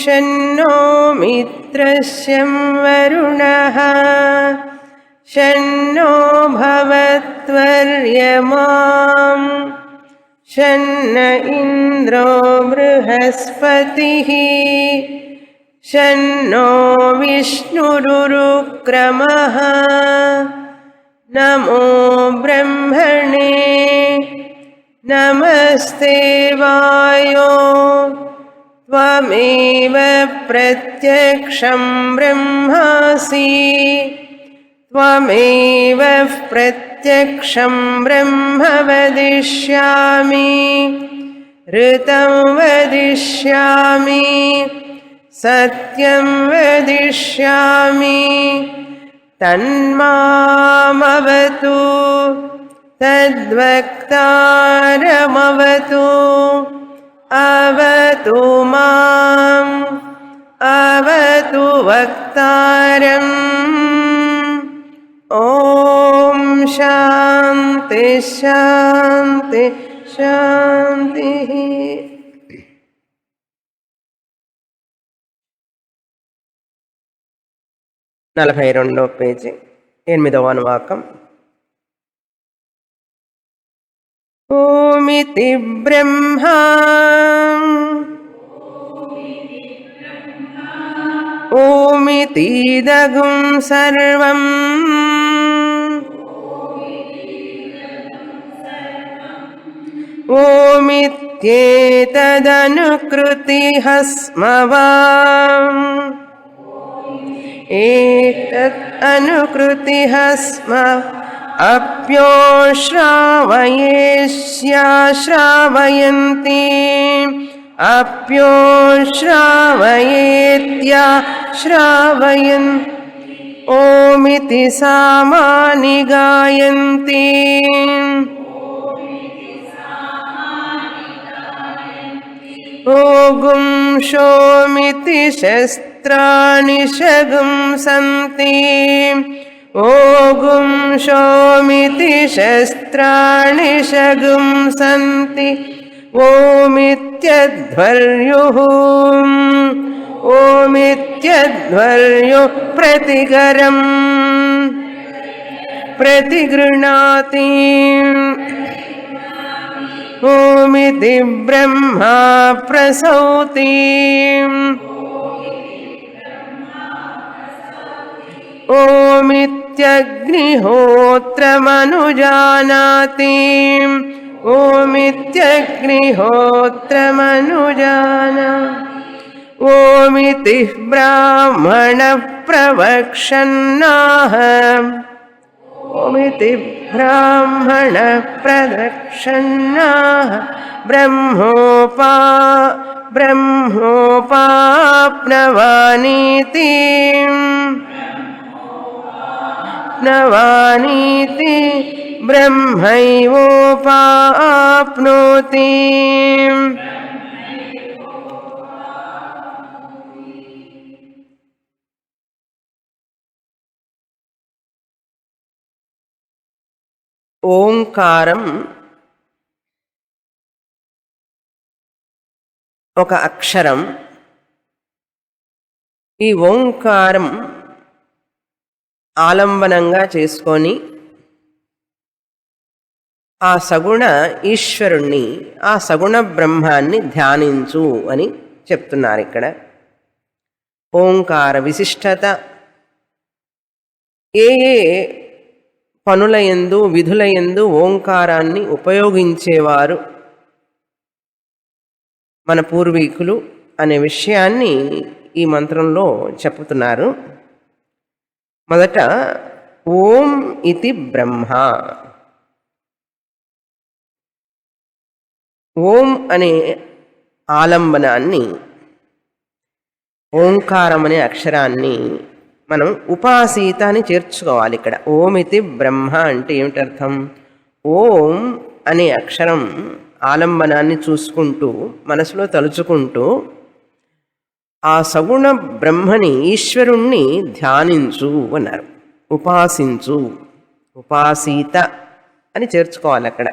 शन्नो मित्रस्यं वरुणः शन्नो भवत्वर्यमां शन्न इन्द्रो बृहस्पतिः शन्नो विष्णुरुक्रमः नमो ब्रह्मणे नमस्ते वायो त्वमेव प्रत्यक्षं ब्रह्मासि त्वमेव प्रत्यक्षं ब्रह्म वदिष्यामि ऋतं वदिष्यामि सत्यं वदिष्यामि तन्मामवतु तद्वक्तारमवतु अवतु माम् अवतु वक्तारम् ॐ शान्ति शान्ति शान्तिः 42వ పేజీ 8వ అనువాకం ఓమితి బ్రహ్మా ఓమితిదగుం సర్వం ఓమిత్యేతదనుకృతిః స్మవాం एतत् अनुकृतिः स्म अप्यो श्रावयेष्याश्रावयन्ति अप्यो श्रावयेत्या श्रावयन् ओमिति सामानि गायन्ति ओगुं शोमिति शस्त्राणि शगुंसन्ति ओगुं शोमिति शस्त्राणि शगुंसन्ति ओमित्यध्वर्युः ओमित्यध्वर्युः प्रतिकरम् प्रतिगृह्णाति ओमिति ब्रह्मा प्रसौति ओमित्यग्निहोत्रमनुजानाति ओमित्यग्निहोत्रमनुजानाति ओमिति ब्राह्मणः प्रवक्षन्नाह ओमिति ब्राह्मणः प्रदक्षन्नाः ब्रह्मोपाप्नवानीति नवानीति ब्रह्मैवोपाप्नोति ఓంకారం ఒక అక్షరం. ఈ ఓంకారం ఆలంబనంగా చేసుకొని ఆ సగుణ ఈశ్వరుణ్ణి ఆ సగుణ బ్రహ్మాన్ని ధ్యానించు అని చెప్తున్నారు ఇక్కడ. ఓంకార విశిష్టత ఏ పనులయందు విధులయందు ఓంకారాన్ని ఉపయోగించేవారు మన పూర్వీకులు అనే విషయాన్ని ఈ మంత్రంలో చెప్పుతున్నారు. మొదట ఓం ఇతి బ్రహ్మ. ఓం అనే ఆలంబనాన్ని ఓంకారం అనే అక్షరాన్ని మనం ఉపాసీత అని చేర్చుకోవాలి. ఇక్కడ ఓమితి బ్రహ్మ అంటే ఏమిటర్థం? ఓం అనే అక్షరం ఆలంబనాన్ని చూసుకుంటూ మనసులో తలుచుకుంటూ ఆ సగుణ బ్రహ్మని ఈశ్వరుణ్ణి ధ్యానించు అన్నారు. ఉపాసించు, ఉపాసీత అని చేర్చుకోవాలి అక్కడ.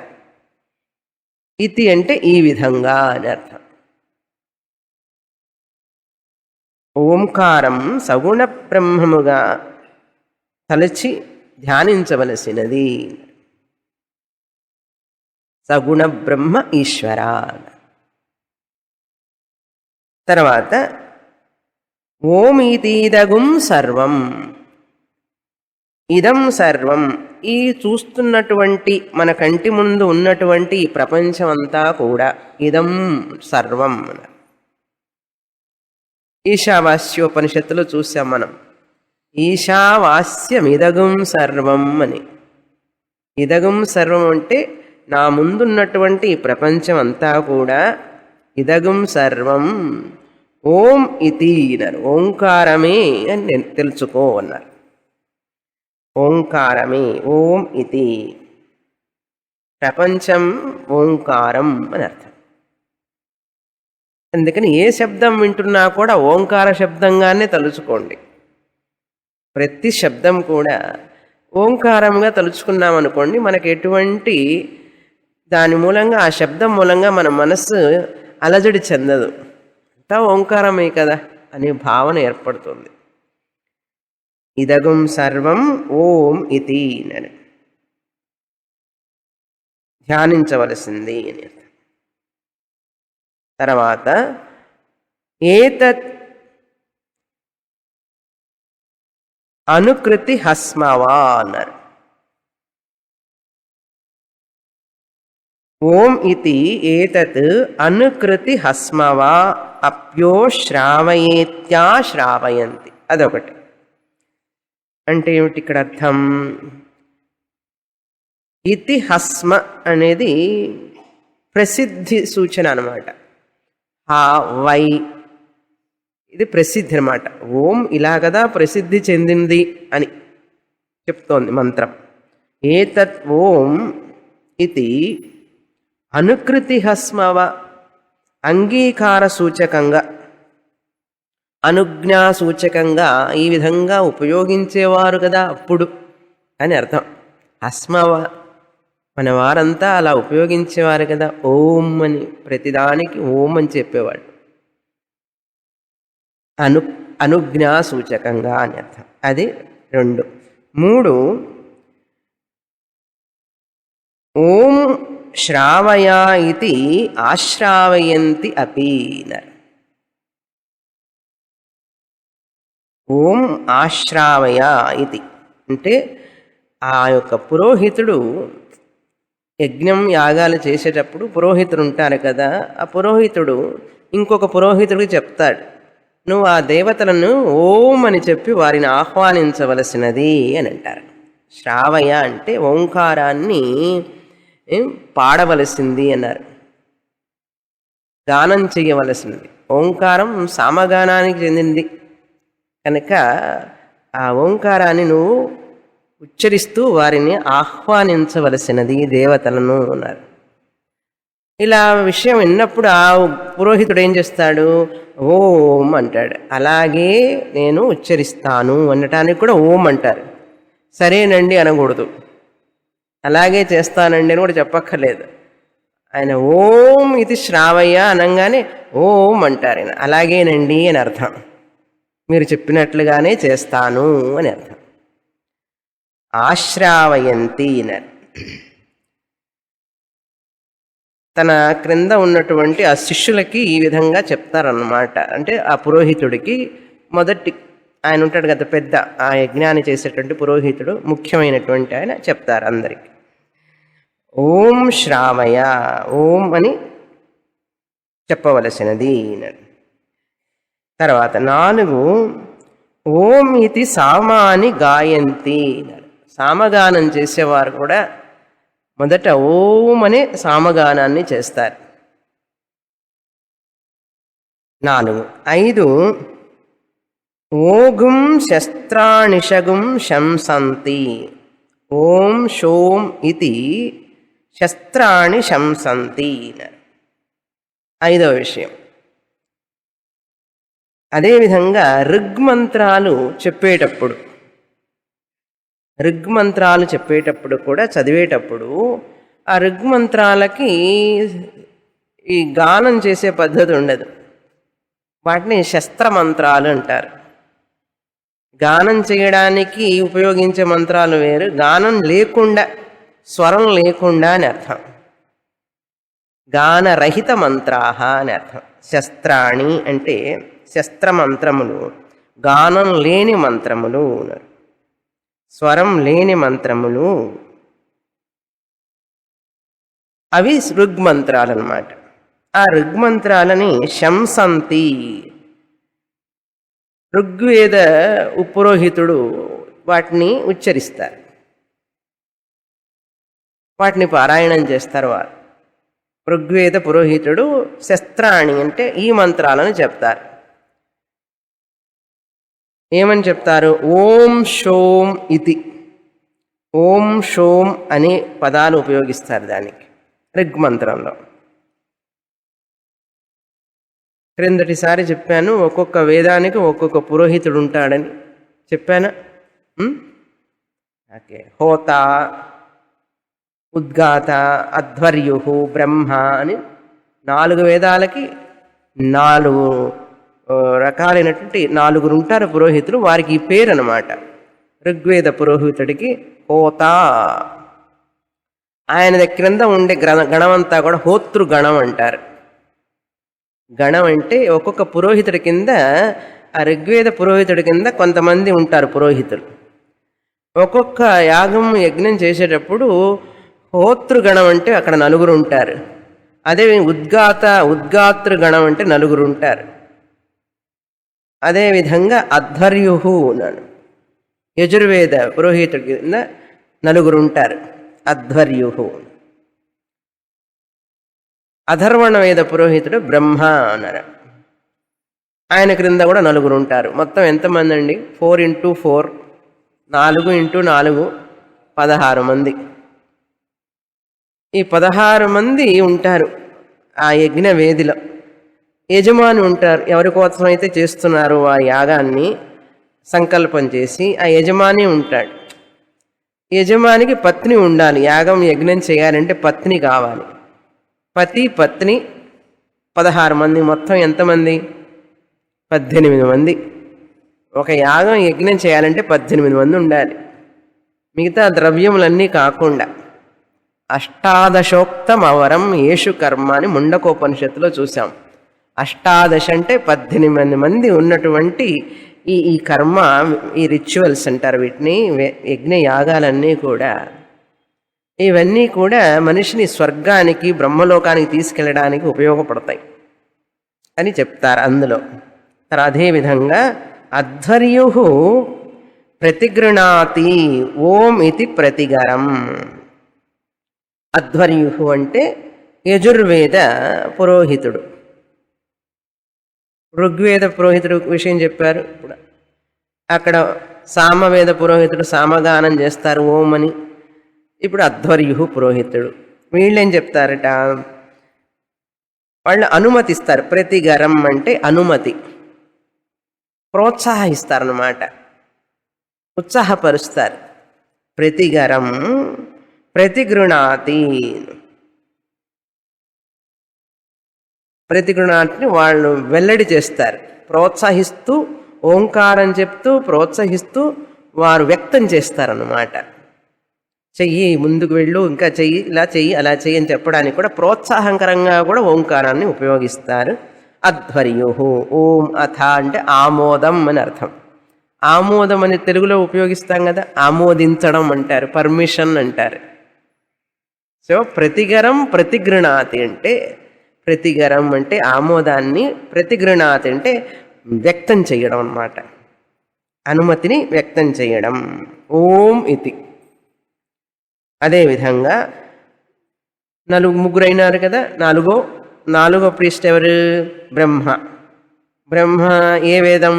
ఇతి అంటే ఈ విధంగా అని అర్థం. ఓంకారం సగుణ బ్రహ్మముగా తలచి ధ్యానించవలసినది. సగుణ బ్రహ్మ ఈశ్వర. తర్వాత ఓమితీదగుం సర్వం. ఇదం సర్వం, ఈ చూస్తున్నటువంటి మన కంటి ముందు ఉన్నటువంటి ఈ ప్రపంచం అంతా కూడా ఇదం సర్వం. ఈశావాస్యోపనిషత్తులో చూసాం మనం. ఈశావాస్యమిదగుం సర్వం అని. ఇదగుం సర్వం అంటే నా ముందున్నటువంటి ఈ ప్రపంచం అంతా కూడా ఇదగుం సర్వం ఓం ఇతి అన్నారు. ఓంకారమే అని నేను తెలుసుకో అన్నారు. ఓంకారమే, ఓం ఇతి. ప్రపంచం ఓంకారం అని అర్థం. అందుకని ఏ శబ్దం వింటున్నా కూడా ఓంకార శబ్దంగానే తలుచుకోండి. ప్రతి శబ్దం కూడా ఓంకారంగా తలుచుకున్నామనుకోండి, మనకు ఎటువంటి దాని మూలంగా ఆ శబ్దం మూలంగా మన మనస్సు అలజడి చెందదు. అంతా ఓంకారమే కదా అనే భావన ఏర్పడుతుంది. ఇదగుం సర్వం ఓం ఇతి అని ధ్యానించవలసింది అని అర్థం. తర్వాత ఏతత్ అనుకృతి హస్మవా అన్నారు. ఓం ఇతి ఏతత్ అనుకృతి హస్మవా అప్యో శ్రావయేత్యా శ్రావయంతి. అదొకటి. అంటే ఏమిటి ఇక్కడ అర్థం? ఇతి హస్మ అనేది ప్రసిద్ధి సూచన అనమాట. హా వై ఇది ప్రసిద్ధి అనమాట. ఓం ఇలా కదా ప్రసిద్ధి చెందింది అని చెప్తోంది మంత్రం. ఏతత్ ఓం ఇది అనుకృతి హస్మవ, అంగీకార సూచకంగా, అనుజ్ఞా సూచకంగా ఈ విధంగా ఉపయోగించేవారు కదా అప్పుడు అని అర్థం. హస్మవ మన వారంతా అలా ఉపయోగించేవారు కదా ఓం అని, ప్రతిదానికి ఓం అని చెప్పేవాడు. అనుజ్ఞా సూచకంగా అని అర్థం. అది 2. 3 ఓం శ్రావయ ఇది ఆశ్రావయంతి అపి. ఓం ఆశ్రావయ ఇది అంటే ఆ యొక్క పురోహితుడు యజ్ఞం యాగాలు చేసేటప్పుడు పురోహితుడు ఉంటారు కదా, ఆ పురోహితుడు ఇంకొక పురోహితుడికి చెప్తాడు, నువ్వు ఆ దేవతలను ఓం అని చెప్పి వారిని ఆహ్వానించవలసినది అని అంటారు. శ్రావయ అంటే ఓంకారాన్ని పాడవలసింది అన్నారు, గానం చేయవలసింది. ఓంకారం సామగానానికి చెందింది కనుక ఆ ఓంకారాన్ని నువ్వు ఉచ్చరిస్తూ వారిని ఆహ్వానించవలసినది దేవతలను అన్నారు. ఇలా విషయం విన్నప్పుడు ఆ పురోహితుడు ఏం చేస్తాడు? ఓం అంటాడు. అలాగే నేను ఉచ్చరిస్తాను అనటానికి కూడా ఓం అంటారు. సరేనండి అనకూడదు, అలాగే చేస్తానండి అని కూడా చెప్పక్కర్లేదు. ఆయన ఓం ఇది శ్రావయ్య అనగానే ఓం అంటారు. ఆయన అలాగేనండి అని అర్థం, మీరు చెప్పినట్లుగానే చేస్తాను అని అర్థం. ఆశ్రావయంతి అన్నారు. తన క్రింద ఉన్నటువంటి ఆ శిష్యులకి ఈ విధంగా చెప్తారన్నమాట. అంటే ఆ పురోహితుడికి మొదటి ఆయన ఉంటాడు కదా పెద్ద, ఆ యజ్ఞాన్ని చేసేటువంటి పురోహితుడు ముఖ్యమైనటువంటి ఆయన చెప్తారు అందరికీ. ఓం శ్రావయ, ఓం అని చెప్పవలసినది. తర్వాత 4 ఓం ఇది సామాని గాయంతి. సామగానం చేసేవారు కూడా మొదట ఓం అనే సామగానాన్ని చేస్తారు. 4. 5 ఓగుం శస్త్రాణిషగుం శంసంతి. ఓం శోం ఇది శస్త్రాణి శంసంతి. 5వ విషయం. అదేవిధంగా ఋగ్మంత్రాలు చెప్పేటప్పుడు కూడా చదివేటప్పుడు ఆ ఋగ్మంత్రాలకి ఈ గానం చేసే పద్ధతి ఉండదు. వాటిని శస్త్రమంత్రాలు అంటారు. గానం చేయడానికి ఉపయోగించే మంత్రాలు వేరు, గానం లేకుండా, స్వరం లేకుండా అని అర్థం. గానరహిత మంత్రాహ అని అర్థం. శస్త్రాణి అంటే శస్త్రమంత్రములు, గానం లేని మంత్రములు, స్వరం లేని మంత్రములు, అవి ఋగ్మంత్రాలు అన్నమాట. ఆ ఋగ్మంత్రాలని శంసంతి, ఋగ్వేద పురోహితుడు వాటిని ఉచ్చరిస్తారు, వాటిని పారాయణం చేస్తారు వారు. ఋగ్వేద పురోహితుడు శస్త్రాణి అంటే ఈ మంత్రాలను చెప్తారు. ఏమని చెప్తారు? ఓం షోం ఇతి, ఓం షోం అనే పదాలు ఉపయోగిస్తారు దానికి ఋగ్మంత్రంలో. క్రిందటిసారి చెప్పాను ఒక్కొక్క వేదానికి ఒక్కొక్క పురోహితుడు ఉంటాడని చెప్పానా? ఓకే. హోత, ఉద్గాత, అధ్వర్యు, బ్రహ్మ అని 4 వేదాలకి 4 రకాలైనటువంటి 4 ఉంటారు పురోహితులు. వారికి ఈ పేరు అన్నమాట. ఋగ్వేద పురోహితుడికి హోత, ఆయన క్రింద ఉండే గణమంతా కూడా హోతృగణం అంటారు. గణం అంటే ఒక్కొక్క పురోహితుడి కింద, ఆ ఋగ్వేద పురోహితుడి కింద కొంతమంది ఉంటారు పురోహితులు. ఒక్కొక్క యాగం యజ్ఞం చేసేటప్పుడు హోతృగణం అంటే అక్కడ 4 ఉంటారు. అదే ఉద్గాతృగణం అంటే 4 ఉంటారు. అదేవిధంగా అధ్వర్యు ఉన్నాడు, యజుర్వేద పురోహితుడి కింద 4 ఉంటారు, అధ్వర్యు. అధర్వణ వేద పురోహితుడు బ్రహ్మ అన్నారు, ఆయన క్రింద కూడా 4 ఉంటారు. మొత్తం ఎంతమంది అండి? 4 × 4, 4 × 4, 16 మంది. ఈ 16 మంది ఉంటారు ఆ యజ్ఞ వేదిలో. యజమాని ఉంటారు, ఎవరి కోసం అయితే చేస్తున్నారు ఆ యాగాన్ని సంకల్పం చేసి ఆ యజమాని ఉంటాడు. యజమానికి పత్ని ఉండాలి. యాగం యజ్ఞం చేయాలంటే పత్ని కావాలి. పతి పత్ని 16 మంది. మొత్తం ఎంతమంది? 18 మంది. ఒక యాగం యజ్ఞం చేయాలంటే 18 మంది ఉండాలి. మిగతా ద్రవ్యములన్నీ కాకుండా. అష్టాదశోక్తం అవరం యేషు కర్మ అని ముండకోపనిషత్తులో చూసాం. 18 అంటే 18 మంది ఉన్నటువంటి ఈ కర్మ, ఈ రిచువల్స్ అంటారు వీటిని, యజ్ఞ యాగాలన్నీ కూడా. ఇవన్నీ కూడా మనిషిని స్వర్గానికి, బ్రహ్మలోకానికి తీసుకెళ్ళడానికి ఉపయోగపడతాయి అని చెప్తారు అందులో. అదేవిధంగా అధ్వర్యు ప్రతిగృణాతి ఓం ఇది ప్రతిగరం. అధ్వర్యు అంటే యజుర్వేద పురోహితుడు. ఋగ్వేద పురోహితుడు విషయం చెప్పారు. ఇప్పుడు అక్కడ సామవేద పురోహితుడు సామగానం చేస్తారు ఓం అని. ఇప్పుడు అధ్వర్యు పురోహితుడు వీళ్ళేం చెప్తారట? వాళ్ళు అనుమతిస్తారు. ప్రతిగరం అంటే అనుమతి, ప్రోత్సాహిస్తారన్నమాట, ఉత్సాహపరుస్తారు. ప్రతిగరం ప్రతిగృణాతి, ప్రతిగృణాన్ని వాళ్ళు వెల్లడి చేస్తారు. ప్రోత్సహిస్తూ, ఓంకారం చెప్తూ ప్రోత్సహిస్తూ వారు వ్యక్తం చేస్తారన్నమాట. చెయ్యి, ముందుకు వెళ్ళు, ఇంకా చెయ్యి, ఇలా చెయ్యి, అలా చెయ్యి అని చెప్పడానికి కూడా ప్రోత్సాహకరంగా కూడా ఓంకారాన్ని ఉపయోగిస్తారు. అధ్వర్యు. ఓం అథ అంటే ఆమోదం అని అర్థం. ఆమోదం అని తెలుగులో ఉపయోగిస్తాం కదా, ఆమోదించడం అంటారు, పర్మిషన్ అంటారు. సో ప్రతిగరం ప్రతిగృణాతి అంటే, ప్రతిగరం అంటే ఆమోదాన్ని, ప్రతిగృణాతి అంటే వ్యక్తం చేయడం అన్నమాట, అనుమతిని వ్యక్తం చేయడం. ఓం ఇది. అదేవిధంగా ముగ్గురు అయినారు కదా. నాలుగో ప్రీస్ట్ ఎవరు? బ్రహ్మ. బ్రహ్మ ఏ వేదం?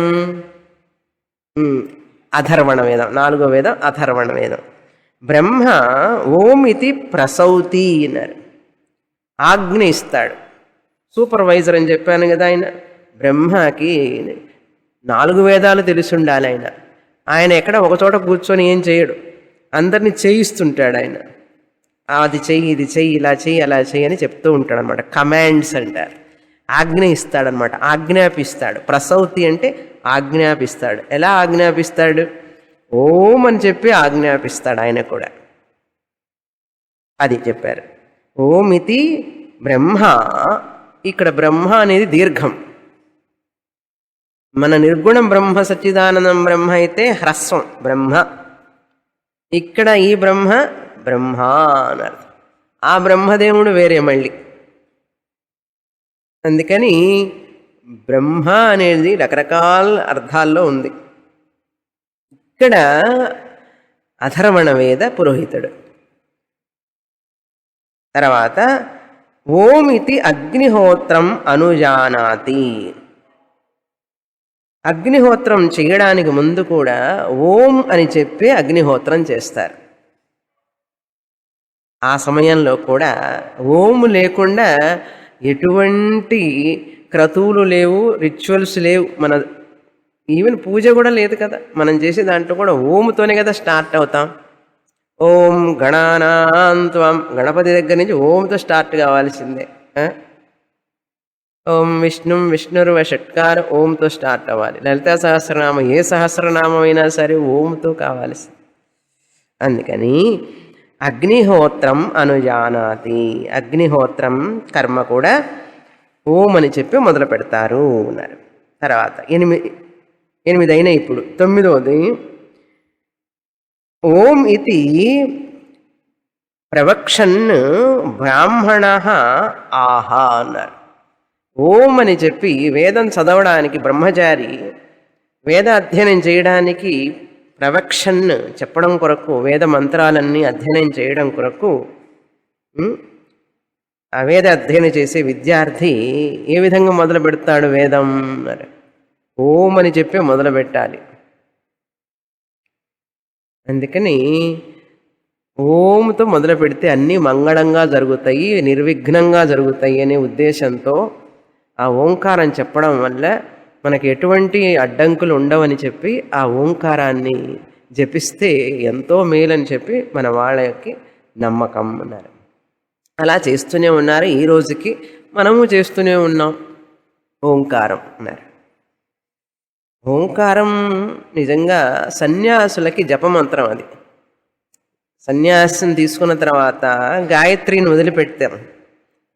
అథర్వణ వేదం. 4వ వేదం అథర్వణ వేదం. బ్రహ్మ ఓం ఇది ప్రసౌతి అన్నారు, ఆజ్ఞ ఇస్తాడు. సూపర్వైజర్ అని చెప్పాను కదా ఆయన. బ్రహ్మకి 4 వేదాలు తెలిసి ఉండాలి. ఆయన ఎక్కడ ఒకచోట కూర్చొని ఏం చేయడు, అందరినీ చేయిస్తుంటాడు ఆయన. అది చెయ్యి, ఇది చెయ్యి, ఇలా చెయ్యి, అలా చెయ్యి అని చెప్తూ ఉంటాడు అనమాట. కమాండ్స్ అంటారు. ఆజ్ఞ ఇస్తాడనమాట, ఆజ్ఞాపిస్తాడు. ప్రసౌతి అంటే ఆజ్ఞాపిస్తాడు. ఎలా ఆజ్ఞాపిస్తాడు? ఓం అని చెప్పి ఆజ్ఞాపిస్తాడు ఆయన కూడా. అది చెప్పారు. ఓమితి బ్రహ్మ. ఇక్కడ బ్రహ్మ అనేది దీర్ఘం. మన నిర్గుణం బ్రహ్మ సచ్చిదానందం బ్రహ్మ అయితే హ్రస్వం బ్రహ్మ. ఇక్కడ ఈ బ్రహ్మ బ్రహ్మ అన్నారు. ఆ బ్రహ్మదేవుడు వేరే మళ్ళీ. అందుకని బ్రహ్మ అనేది రకరకాల అర్థాల్లో ఉంది. ఇక్కడ అథర్వణ వేద పురోహితుడు. తర్వాత ఓం ఇది అగ్నిహోత్రం అనుజానాతి. అగ్నిహోత్రం చేయడానికి ముందు కూడా ఓం అని చెప్పి అగ్నిహోత్రం చేస్తారు. ఆ సమయంలో కూడా ఓం లేకుండా ఎటువంటి క్రతువులు లేవు, రిచువల్స్ లేవు. మన ఈవెన్ పూజ కూడా లేదు కదా. మనం చేసే దాంట్లో కూడా ఓంతోనే కదా స్టార్ట్ అవుతాం. ఓం గణానాంత్వం, గణపతి దగ్గర నుంచి ఓంతో స్టార్ట్ కావాల్సిందే. ఓం విష్ణుం విష్ణుర్వ షట్కార ఓంతో స్టార్ట్ అవ్వాలి. లలితా సహస్రనామం ఏ సహస్రనామం అయినా సరే ఓంతో కావాల్సింది. అందుకని అగ్నిహోత్రం అనుజానాతి, అగ్నిహోత్రం కర్మ కూడా ఓం అని చెప్పి మొదలు పెడతారు అన్నారు. తర్వాత 8 అయినాయి. ఇప్పుడు 9వది ఓం ఇది ప్రవక్షన్ బ్రాహ్మణ ఆహా అన్నారు. ఓం అని చెప్పి వేదం చదవడానికి బ్రహ్మచారి వేద అధ్యయనం చేయడానికి ప్రవక్షన్ చెప్పడం కొరకు, వేద మంత్రాలన్నీ అధ్యయనం చేయడం కొరకు ఆ వేద అధ్యయనం చేసే విద్యార్థి ఏ విధంగా మొదలు పెడతాడు వేదం? ఓం అని చెప్పి మొదలు పెట్టాలి. అందుకని ఓంతో మొదలు పెడితే అన్నీ మంగళంగా జరుగుతాయి, నిర్విఘ్నంగా జరుగుతాయి అనే ఉద్దేశంతో ఆ ఓంకారం చెప్పడం వల్ల మనకి ఎటువంటి అడ్డంకులు ఉండవని చెప్పి ఆ ఓంకారాన్ని జపిస్తే ఎంతో మేలని చెప్పి మన వాళ్ళకి నమ్మకం అన్నారు. అలా చేస్తూనే ఉన్నారు. ఈ రోజుకి మనము చేస్తూనే ఉన్నాం ఓంకారం అన్నారు. ఓంకారం నిజంగా సన్యాసులకి జపమంత్రం. అది సన్యాసం తీసుకున్న తర్వాత గాయత్రిని వదిలిపెడతారు.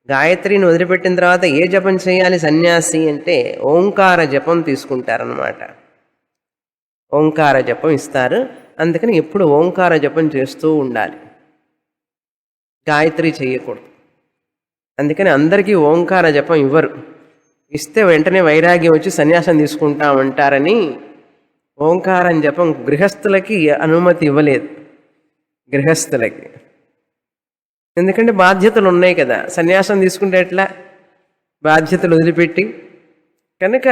గాయత్రిని వదిలిపెట్టిన తర్వాత ఏ జపం చేయాలి సన్యాసి అంటే ఓంకార జపం తీసుకుంటారనమాట. ఓంకార జపం ఇస్తారు. అందుకని ఎప్పుడు ఓంకార జపం చేస్తూ ఉండాలి, గాయత్రి చేయకూడదు. అందుకని అందరికీ ఓంకార జపం ఇవ్వరు. ఇస్తే వెంటనే వైరాగ్యం వచ్చి సన్యాసం తీసుకుంటామంటారని ఓంకారం జపం గృహస్థులకి అనుమతి ఇవ్వలేదు. గృహస్థులకి ఎందుకంటే బాధ్యతలు ఉన్నాయి కదా. సన్యాసం తీసుకుంటే ఎట్లా? బాధ్యతలు వదిలిపెట్టి. కనుక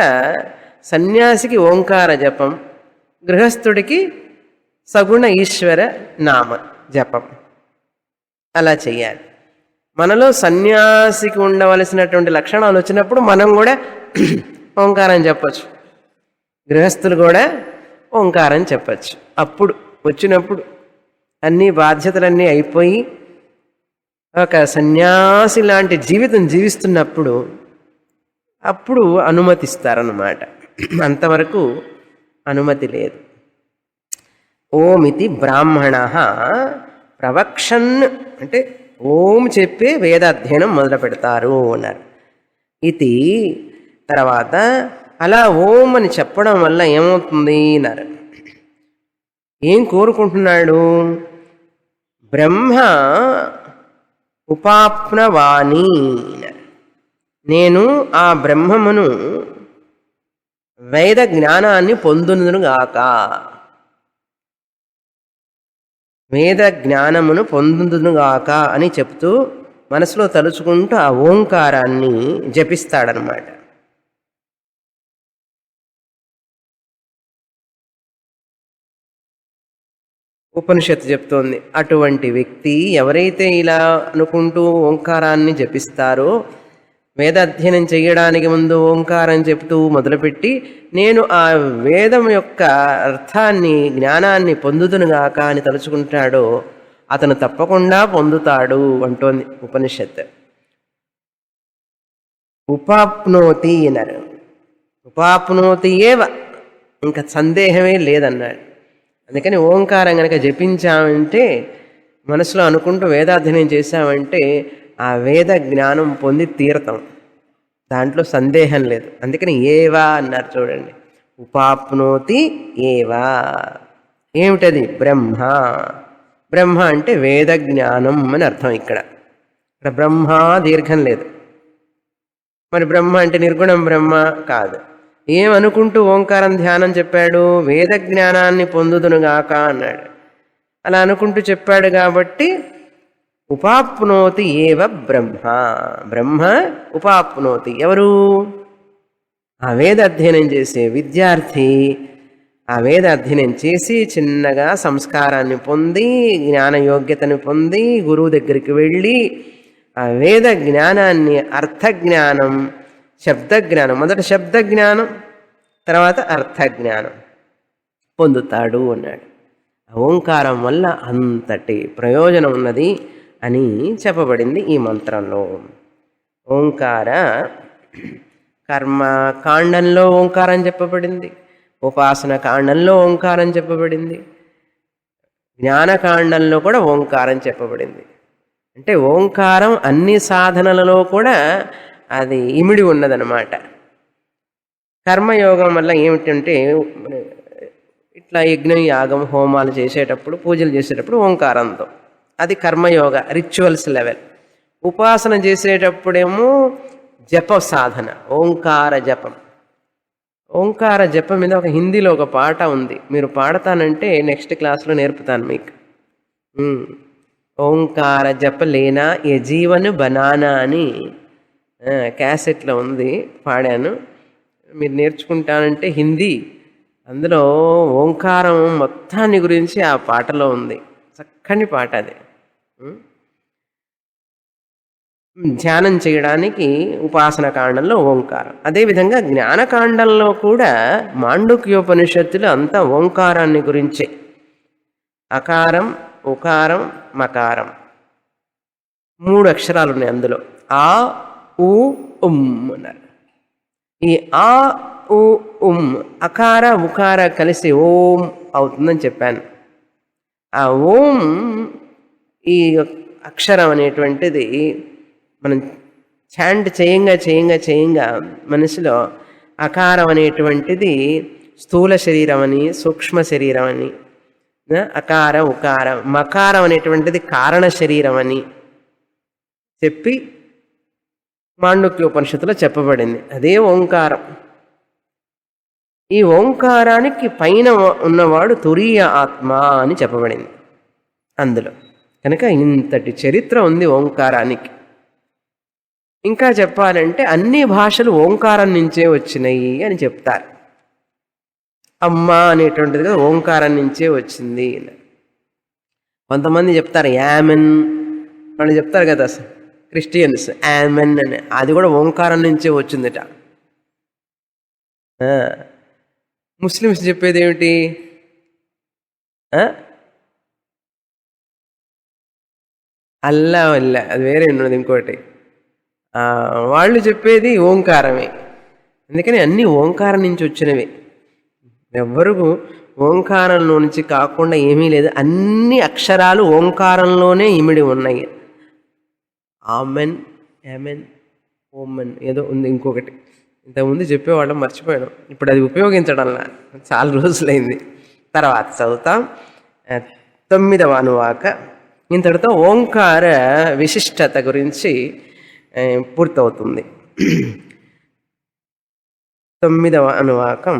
సన్యాసికి ఓంకార జపం, గృహస్థుడికి సగుణ ఈశ్వర నామ జపం అలా చెయ్యాలి. మనలో సన్యాసికి ఉండవలసినటువంటి లక్షణాలు వచ్చినప్పుడు మనం కూడా ఓంకారం చెప్పచ్చు, గృహస్థులు కూడా ఓంకారం చెప్పచ్చు. అప్పుడు వచ్చినప్పుడు అన్ని బాధ్యతలన్నీ అయిపోయి ఒక సన్యాసి లాంటి జీవితం జీవిస్తున్నప్పుడు అప్పుడు అనుమతిస్తారన్నమాట. అంతవరకు అనుమతి లేదు. ఓమితి బ్రాహ్మణ ప్రవక్షన్ అంటే ఓం చెప్పి వేదాధ్యయనం మొదలు పెడతారు అన్నారు. ఇది తర్వాత అలా ఓం అని చెప్పడం వల్ల ఏమవుతుంది అన్నారు. ఏం కోరుకుంటున్నాడు? బ్రహ్మ ఉపాప్నవాణి, నేను ఆ బ్రహ్మమును వేద జ్ఞానాన్ని పొందునుగాక, వేద జ్ఞానమును పొందునుగాక అని చెప్తూ మనసులో తలుచుకుంటూ ఆ ఓంకారాన్ని జపిస్తాడనమాట. ఉపనిషత్తు చెప్తోంది అటువంటి వ్యక్తి ఎవరైతే ఇలా అనుకుంటూ ఓంకారాన్ని జపిస్తారో, వేదాధ్యయనం చేయడానికి ముందు ఓంకారం చెప్తూ మొదలుపెట్టి నేను ఆ వేదం యొక్క అర్థాన్ని జ్ఞానాన్ని పొందుదునుగాక అని తలుచుకుంటాడో అతను తప్పకుండా పొందుతాడు అంటోంది ఉపనిషత్తు. ఉపాప్నోతి అన్నారు. ఉపాప్నోతి ఏవ, ఇంకా సందేహమే లేదన్నాడు. అందుకని ఓంకారం కనుక జపించామంటే, మనసులో అనుకుంటూ వేదాధ్యయనం చేశామంటే ఆ వేద జ్ఞానం పొంది తీరతాం, దాంట్లో సందేహం లేదు. అందుకని ఏవా అన్నారు చూడండి. ఉపాప్నోతి ఏవా, ఏమిటది? బ్రహ్మ. బ్రహ్మ అంటే వేద జ్ఞానం అని అర్థం. ఇక్కడ బ్రహ్మ దీర్ఘం లేదు. మరి బ్రహ్మ అంటే నిర్గుణం బ్రహ్మ కాదు. ఏమనుకుంటూ ఓంకారం ధ్యానం చెప్పాడు? వేద జ్ఞానాన్ని పొందుదునుగాక అన్నాడు. అలా అనుకుంటూ చెప్పాడు కాబట్టి ఉపాప్నోతి ఏవ బ్రహ్మ. బ్రహ్మ ఉపాప్నోతి. ఎవరు? ఆ వేద అధ్యయనం చేసే విద్యార్థి ఆ వేద అధ్యయనం చేసి చిన్నగా సంస్కారాన్ని పొంది జ్ఞానయోగ్యతను పొంది గురువు దగ్గరికి వెళ్ళి ఆ వేద జ్ఞానాన్ని, అర్థజ్ఞానం, శబ్దజ్ఞానం, మొదట శబ్దజ్ఞానం తర్వాత అర్థజ్ఞానం పొందుతాడు అన్నాడు. ఓంకారం వల్ల అంతటి ప్రయోజనం ఉన్నది అని చెప్పబడింది ఈ మంత్రంలో. ఓంకార కర్మ కాండంలో ఓంకారం చెప్పబడింది, ఉపాసన కాండంలో ఓంకారం చెప్పబడింది, జ్ఞానకాండంలో కూడా ఓంకారం చెప్పబడింది. అంటే ఓంకారం అన్ని సాధనలలో కూడా అది ఇమిడి ఉన్నదన్నమాట. కర్మయోగం వల్ల ఏమిటంటే, ఇట్లా యజ్ఞం యాగం హోమాలు చేసేటప్పుడు, పూజలు చేసేటప్పుడు ఓంకారంతో, అది కర్మయోగ రిచువల్స్ లెవెల్. ఉపాసన చేసేటప్పుడేమో జప సాధన, ఓంకార జపం. ఓంకార జపం మీద ఒక హిందీలో ఒక పాట ఉంది, మీరు పాడతానంటే నెక్స్ట్ క్లాస్లో నేర్పుతాను మీకు. ఓంకార జప లేనా ఏ జీవన్ బనానా అని క్యాసెట్లో ఉంది, పాడాను. మీరు నేర్చుకుంటానంటే హిందీ, అందులో ఓంకారం మొత్తాన్ని గురించి ఆ పాటలో ఉంది. చక్కని పాట అది. ధ్యానం చేయడానికి ఉపాసన కాండంలో ఓంకారం. అదేవిధంగా జ్ఞానకాండంలో కూడా మాండుక్యోపనిషత్తులు అంతా ఓంకారాన్ని గురించే. అకారం, ఉకారం, మకారం, 3 అక్షరాలు ఉన్నాయి అందులో. ఆ ఉ ఉమ్ అన్నారు. ఈ ఆ ఉ ఉమ్ అకార ఉకార కలిసి ఓం అవుతుందని చెప్పాను. ఆ ఓం, ఈ అక్షరం అనేటువంటిది మనం చాంట్ చేయంగా చేయంగా చేయంగా మనసులో అకారం అనేటువంటిది స్థూల శరీరం అని, సూక్ష్మ శరీరం అని, అకార ఉకారం, మకారం అనేటువంటిది కారణ శరీరం అని చెప్పి మాండుక్యోపనిషత్తులో చెప్పబడింది. అదే ఓంకారం. ఈ ఓంకారానికి పైన ఉన్నవాడు తురీయ ఆత్మ అని చెప్పబడింది అందులో. కనుక ఇంతటి చరిత్ర ఉంది ఓంకారానికి. ఇంకా చెప్పాలంటే అన్ని భాషలు ఓంకారం నుంచే వచ్చినాయి అని చెప్తారు. అమ్మ అనేటువంటిది కదా ఓంకారం నుంచే వచ్చింది. కొంతమంది చెప్తారు యామెన్, వాళ్ళు చెప్తారు కదా క్రిస్టియన్స్ యామెన్ అని, అది కూడా ఓంకారం నుంచే వచ్చిందిట. ముస్లిమ్స్ చెప్పేది ఏమిటి? అల్లా వల్లా, అది వేరే ఉన్నది ఇంకోటి. వాళ్ళు చెప్పేది ఓంకారమే. అందుకని అన్నీ ఓంకారం నుంచి వచ్చినవి. ఎవ్వరు ఓంకారంలో నుంచి కాకుండా ఏమీ లేదు. అన్ని అక్షరాలు ఓంకారంలోనే ఇమిడి ఉన్నాయి. ఆమెన్, యామెన్, ఓమెన్ ఏదో ఉంది ఇంకొకటి, ఇంతకుముందు చెప్పేవాళ్ళం మర్చిపోయాను. ఇప్పుడు అది ఉపయోగించడంలా చాలా రోజులైంది. తర్వాత చదువుతాం. 9వ అనువాక. ఇంతటితో ఓంకార విశిష్టత గురించి పూర్తవుతుంది. 9వ అనువాకం.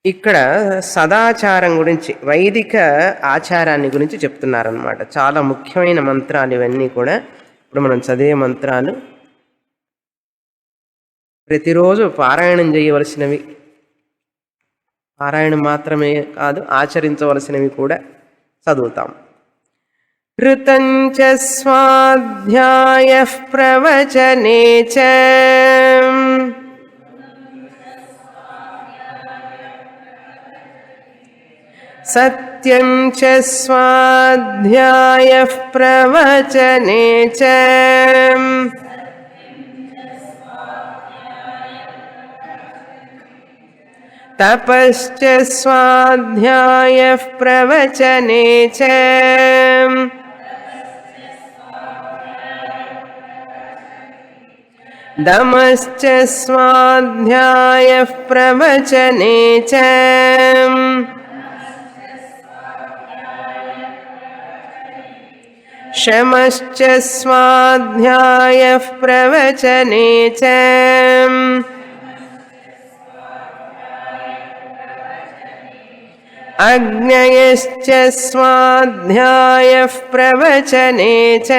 ఇక్కడ సదాచారం గురించి, వైదిక ఆచారాన్ని గురించి చెప్తున్నారనమాట. చాలా ముఖ్యమైన మంత్రాలు ఇవన్నీ కూడా. ఇప్పుడు మనం చదివే మంత్రాలు ప్రతిరోజు పారాయణం చేయవలసినవి. పారాయణం మాత్రమే కాదు, ఆచరించవలసినవి కూడా చదువుతాం. ఋతంచ స్వాధ్యాయ ప్రవచనే చ సత్యం చ స్వాధ్యాయః ప్రవచనే చ తపశ్చ స్వాధ్యాయః ప్రవచనే చ దమశ్చ స్వాధ్యాయః ప్రవచనే చ శమశ్చ స్వాధ్యాయః ప్రవచనే చ అగ్నయశ్చ స్వాధ్యాయః ప్రవచనే చ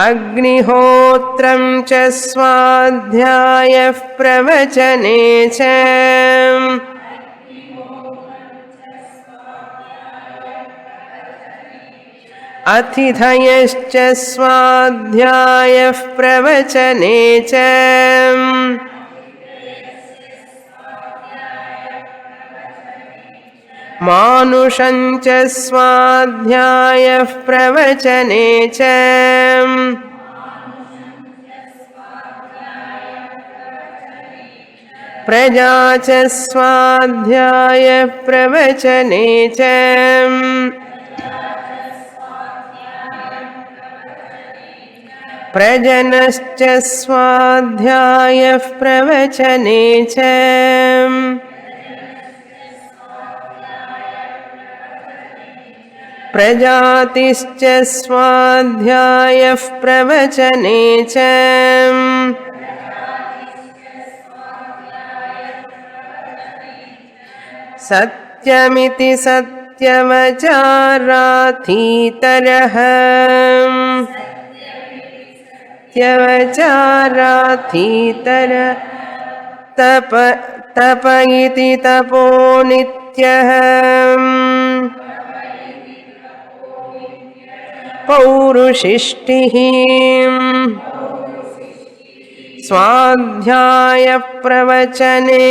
అగ్నిహోత్రం చ స్వాధ్యాయః ప్రవచనే చ అతిథయశ్చ స్వాధ్యాయః ప్రవచనే చ మానుషం చ స్వాధ్యాయః ప్రవచనే చ ప్రజా చ స్వాధ్యాయః ప్రవచనే చ ప్రజనశ్చ స్వాధ్యాయః ప్రవచనే చ ప్రజాతిశ్చ స్వాధ్యాయః ప్రవచనే చ సత్యమితి సత్యవచారాథీతరః సత్యవచారాథీతర తప ఇతి తపో నిత్యః పౌరుషిష్టిః స్వాధ్యాయ ప్రవచనే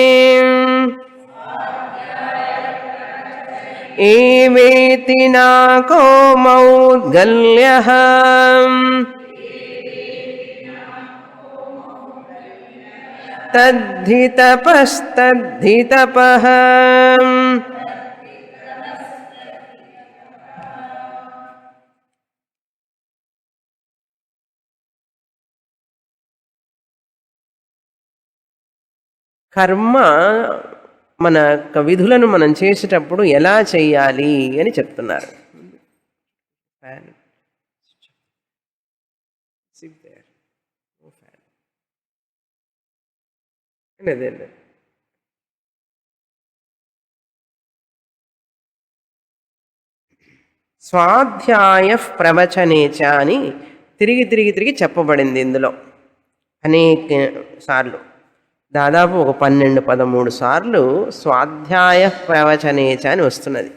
ఏవేతి నాకో మౌద్గల్యః తద్ధి తపస్తద్ధి తపః కర్మ మన యొక్క విధులను మనం చేసేటప్పుడు ఎలా చేయాలి అని చెప్తున్నారు. స్వాధ్యాయ ప్రవచనేచ అని తిరిగి తిరిగి తిరిగి చెప్పబడింది ఇందులో అనేక సార్లు. దాదాపు ఒక 12-13 సార్లు స్వాధ్యాయ ప్రవచనేచ అని వస్తున్నది.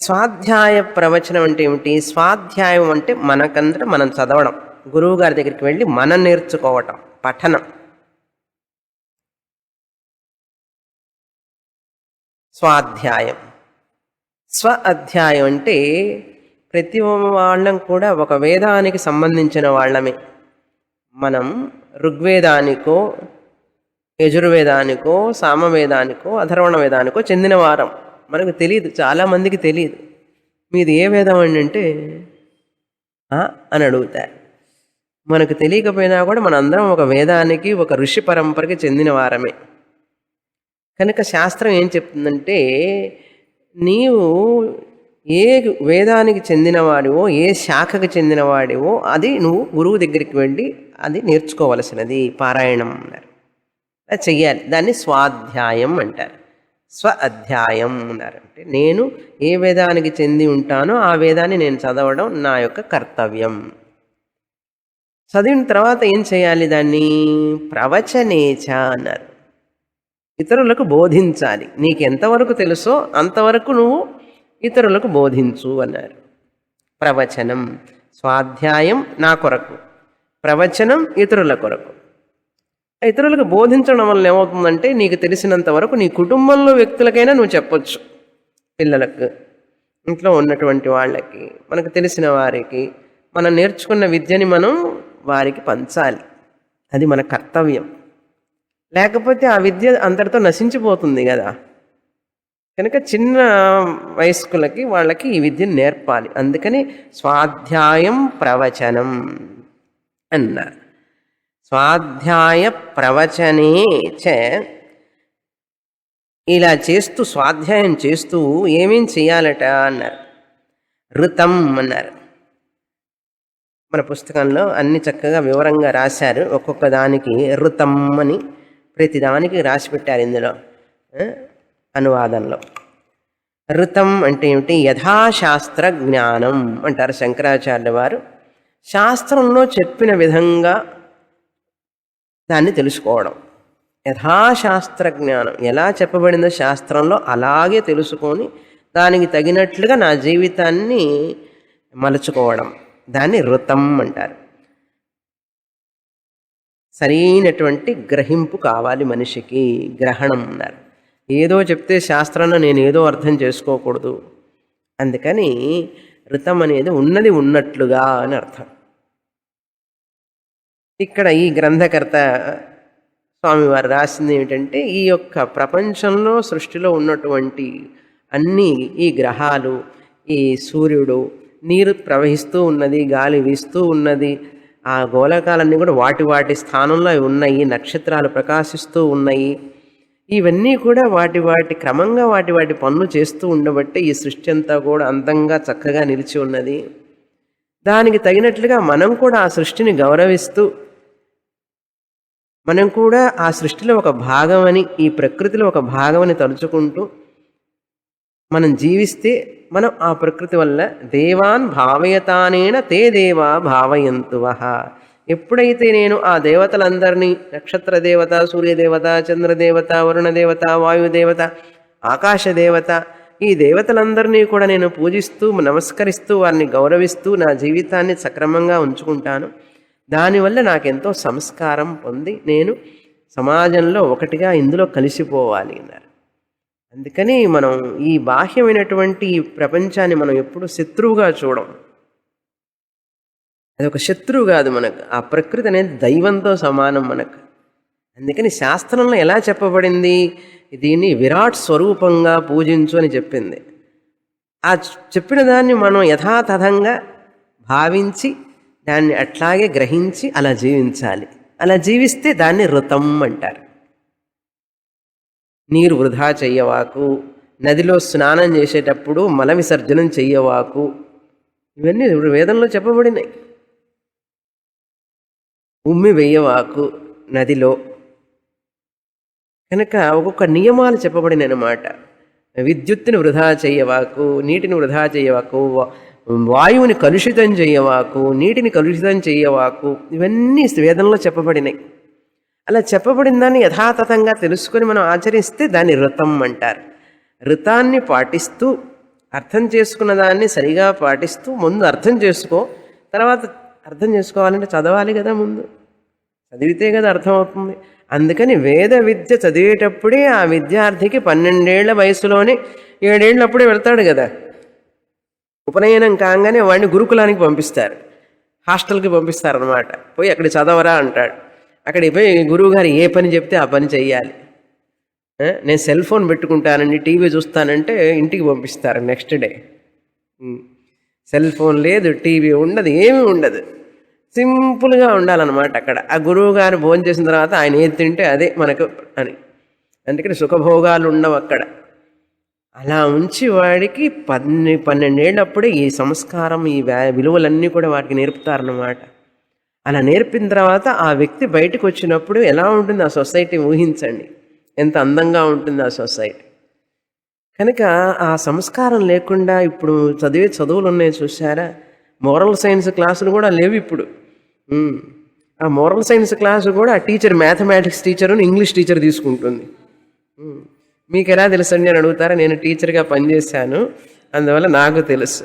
స్వాధ్యాయ ప్రవచనం అంటే ఏమిటి? స్వాధ్యాయం అంటే మనకందరం మనం చదవడం, గురువు గారి దగ్గరికి వెళ్ళి మనం నేర్చుకోవటం, పఠనం. స్వాధ్యాయం. స్వ అధ్యాయం అంటే ప్రతి వాళ్ళం కూడా ఒక వేదానికి సంబంధించిన వాళ్ళమే. మనం ఋగ్వేదానికో యజుర్వేదానికో సామవేదానికో అథర్వణ వేదానికో చెందిన వారం. మనకు తెలియదు, చాలామందికి తెలియదు. మీది ఏ వేదం అండి అంటే అని అడుగుతారు. మనకు తెలియకపోయినా కూడా మనందరం ఒక వేదానికి, ఒక ఋషి పరంపరకి చెందిన వారమే. కనుక శాస్త్రం ఏం చెప్తుందంటే, నీవు ఏ వేదానికి చెందినవాడివో, ఏ శాఖకు చెందినవాడివో అది నువ్వు గురువు దగ్గరికి వెళ్ళి అది నేర్చుకోవలసినది, పారాయణం అన్నారు. అది చెయ్యాలి. దాన్ని స్వాధ్యాయం అంటారు. స్వ అధ్యాయం అన్నారంటే నేను ఏ వేదానికి చెంది ఉంటానో ఆ వేదాన్ని నేను చదవడం నా యొక్క కర్తవ్యం. చదివిన తర్వాత ఏం చేయాలి? దాన్ని ప్రవచనేచ అన్నారు. ఇతరులకు బోధించాలి. నీకు ఎంతవరకు తెలుసో అంతవరకు నువ్వు ఇతరులకు బోధించు అన్నారు. ప్రవచనం, స్వాధ్యాయం నా కొరకు, ప్రవచనం ఇతరుల కొరకు. ఇతరులకు బోధించడం వల్ల ఏమవుతుందంటే నీకు తెలిసినంత వరకు నీ కుటుంబంలో వ్యక్తులకైనా నువ్వు చెప్పొచ్చు. పిల్లలకు, ఇంట్లో ఉన్నటువంటి వాళ్ళకి, మనకు తెలిసిన వారికి మనం నేర్చుకున్న విద్యని మనం వారికి పంచాలి. అది మన కర్తవ్యం. లేకపోతే ఆ విద్య అంతటితో నశించిపోతుంది కదా. కనుక చిన్న వయస్కులకి వాళ్ళకి ఈ విద్యను నేర్పాలి. అందుకని స్వాధ్యాయం ప్రవచనం అన్నారు. స్వాధ్యాయ ప్రవచనే చ, ఇలా చేస్తూ స్వాధ్యాయం చేస్తూ ఏమేం చేయాలట అన్నారు. ఋతం అన్నారు. మన పుస్తకంలో అన్ని చక్కగా వివరంగా రాశారు. ఒక్కొక్క దానికి ఋతం అని ప్రతిదానికి రాసి పెట్టారు ఇందులో అనువాదంలో. ఋతం అంటే ఏమిటి? యథాశాస్త్ర జ్ఞానం అంటారు శంకరాచార్యుల వారు. శాస్త్రంలో చెప్పిన విధంగా దాన్ని తెలుసుకోవడం. యథాశాస్త్ర జ్ఞానం, ఎలా చెప్పబడిందో శాస్త్రంలో అలాగే తెలుసుకొని దానికి తగినట్లుగా నా జీవితాన్ని మలుచుకోవడం, దాన్ని ఋతం అంటారు. సరైనటువంటి గ్రహింపు కావాలి మనిషికి, గ్రహణం అన్నారు. ఏదో చెప్తే శాస్త్రంలో నేను ఏదో అర్థం చేసుకోకూడదు. అందుకని ఋతం అనేది ఉన్నది ఉన్నట్లుగా అని అర్థం. ఇక్కడ ఈ గ్రంథకర్త స్వామివారు రాసింది ఏమిటంటే, ఈ యొక్క ప్రపంచంలో సృష్టిలో ఉన్నటువంటి అన్నీ, ఈ గ్రహాలు, ఈ సూర్యుడు, నీరు ప్రవహిస్తూ ఉన్నది, గాలి వీస్తూ ఉన్నది, ఆ గోళకాలన్నీ కూడా వాటి వాటి స్థానంలో ఉన్నాయి, నక్షత్రాలు ప్రకాశిస్తూ ఉన్నాయి, ఇవన్నీ కూడా వాటి వాటి క్రమంగా వాటి వాటి పనులు చేస్తూ ఉండబట్టే ఈ సృష్టి అంతా కూడా అందంగా చక్కగా నిలిచి ఉన్నది. దానికి తగినట్లుగా మనం కూడా ఆ సృష్టిని గౌరవిస్తూ, మనం కూడా ఆ సృష్టిలో ఒక భాగమని, ఈ ప్రకృతిలో ఒక భాగమని తలుచుకుంటూ మనం జీవిస్తే మనం ఆ ప్రకృతి వల్ల దేవాన్ భావయతానేన తే దేవా భావయంతువః. ఎప్పుడైతే నేను ఆ దేవతలందరినీ, నక్షత్ర దేవత, సూర్యదేవత, చంద్రదేవత, వరుణదేవత, వాయుదేవత, ఆకాశదేవత, ఈ దేవతలందరినీ కూడా నేను పూజిస్తూ నమస్కరిస్తూ వారిని గౌరవిస్తూ నా జీవితాన్ని సక్రమంగా ఉంచుకుంటాను. దానివల్ల నాకెంతో సంస్కారం పొంది నేను సమాజంలో ఒకటిగా ఇందులో కలిసిపోవాలి అన్నారు. అందుకని మనం ఈ బాహ్యమైనటువంటి ఈ ప్రపంచాన్ని మనం ఎప్పుడు శత్రువుగా చూడం. అది ఒక శత్రువు కాదు మనకు. ఆ ప్రకృతి అనేది దైవంతో సమానం మనకు. అందుకని శాస్త్రంలో ఎలా చెప్పబడింది? దీన్ని విరాట్ స్వరూపంగా పూజించు అని చెప్పింది. ఆ చెప్పిన దాన్ని మనం యథాతథంగా భావించి దాన్ని అట్లాగే గ్రహించి అలా జీవించాలి. అలా జీవిస్తే దాన్ని ఋతం అంటారు. నీరు వృధా చెయ్యవాకు, నదిలో స్నానం చేసేటప్పుడు మల విసర్జనం చెయ్యవాకు, ఇవన్నీ వేదంలో చెప్పబడినాయి. ఉమ్మి వెయ్యవాకు నదిలో. కనుక ఒక్కొక్క నియమాలు చెప్పబడినాయి అన్నమాట. విద్యుత్తుని వృధా చెయ్యవాకు, నీటిని వృధా చెయ్యవాకు, వాయువుని కలుషితం చెయ్యవాకు, నీటిని కలుషితం చెయ్యవాకు, ఇవన్నీ వేదంలో చెప్పబడినాయి. అలా చెప్పబడిన దాన్ని యథాతథంగా తెలుసుకొని మనం ఆచరిస్తే దాన్ని ఋతం అంటారు. ఋతాన్ని పాటిస్తూ, అర్థం చేసుకున్న దాన్ని సరిగా పాటిస్తూ, ముందు అర్థం చేసుకో, తర్వాత అర్థం చేసుకోవాలంటే చదవాలి కదా, ముందు చదివితే కదా అర్థమవుతుంది. అందుకని వేద విద్య చదివేటప్పుడే ఆ విద్యార్థికి 12 ఏళ్ల వయసులోనే 7 ఏళ్ళప్పుడే వెళ్తాడు కదా. ఉపనయనం కాగానే వాడిని గురుకులానికి పంపిస్తారు, హాస్టల్కి పంపిస్తారనమాట. పోయి అక్కడ చదవరా అంటాడు. అక్కడికి పోయి గురువుగారు ఏ పని చెప్తే ఆ పని చెయ్యాలి. నేను సెల్ ఫోన్ పెట్టుకుంటానండి, టీవీ చూస్తానంటే ఇంటికి పంపిస్తారు నెక్స్ట్ డే. సెల్ ఫోన్ లేదు, టీవీ ఉండదు, ఏమీ ఉండదు, సింపుల్గా ఉండాలన్నమాట. అక్కడ ఆ గురువు గారు భోజనం చేసిన తర్వాత ఆయన ఏది తింటే అదే మనకు అని. అందుకని సుఖభోగాలు ఉండవు అక్కడ. అలా ఉంచి వాడికి 12 ఏళ్ళప్పుడే ఈ సంస్కారం, ఈ విలువలన్నీ కూడా వాడికి నేర్పుతారన్నమాట. అలా నేర్పిన తర్వాత ఆ వ్యక్తి బయటకు వచ్చినప్పుడు ఎలా ఉంటుంది ఆ సొసైటీ ఊహించండి, ఎంత అందంగా ఉంటుంది ఆ సొసైటీ. కనుక ఆ సంస్కారం లేకుండా ఇప్పుడు చదివే చదువులు ఉన్నాయి చూసారా, మోరల్ సైన్స్ క్లాసులు కూడా లేవు ఇప్పుడు. ఆ మోరల్ సైన్స్ క్లాసు కూడా ఆ teacher, mathematics teacher, English teacher తీసుకుంటుంది. మీకు ఎలా తెలుసండి అని అడుగుతారా? నేను టీచర్గా పనిచేశాను, అందువల్ల నాకు తెలుసు.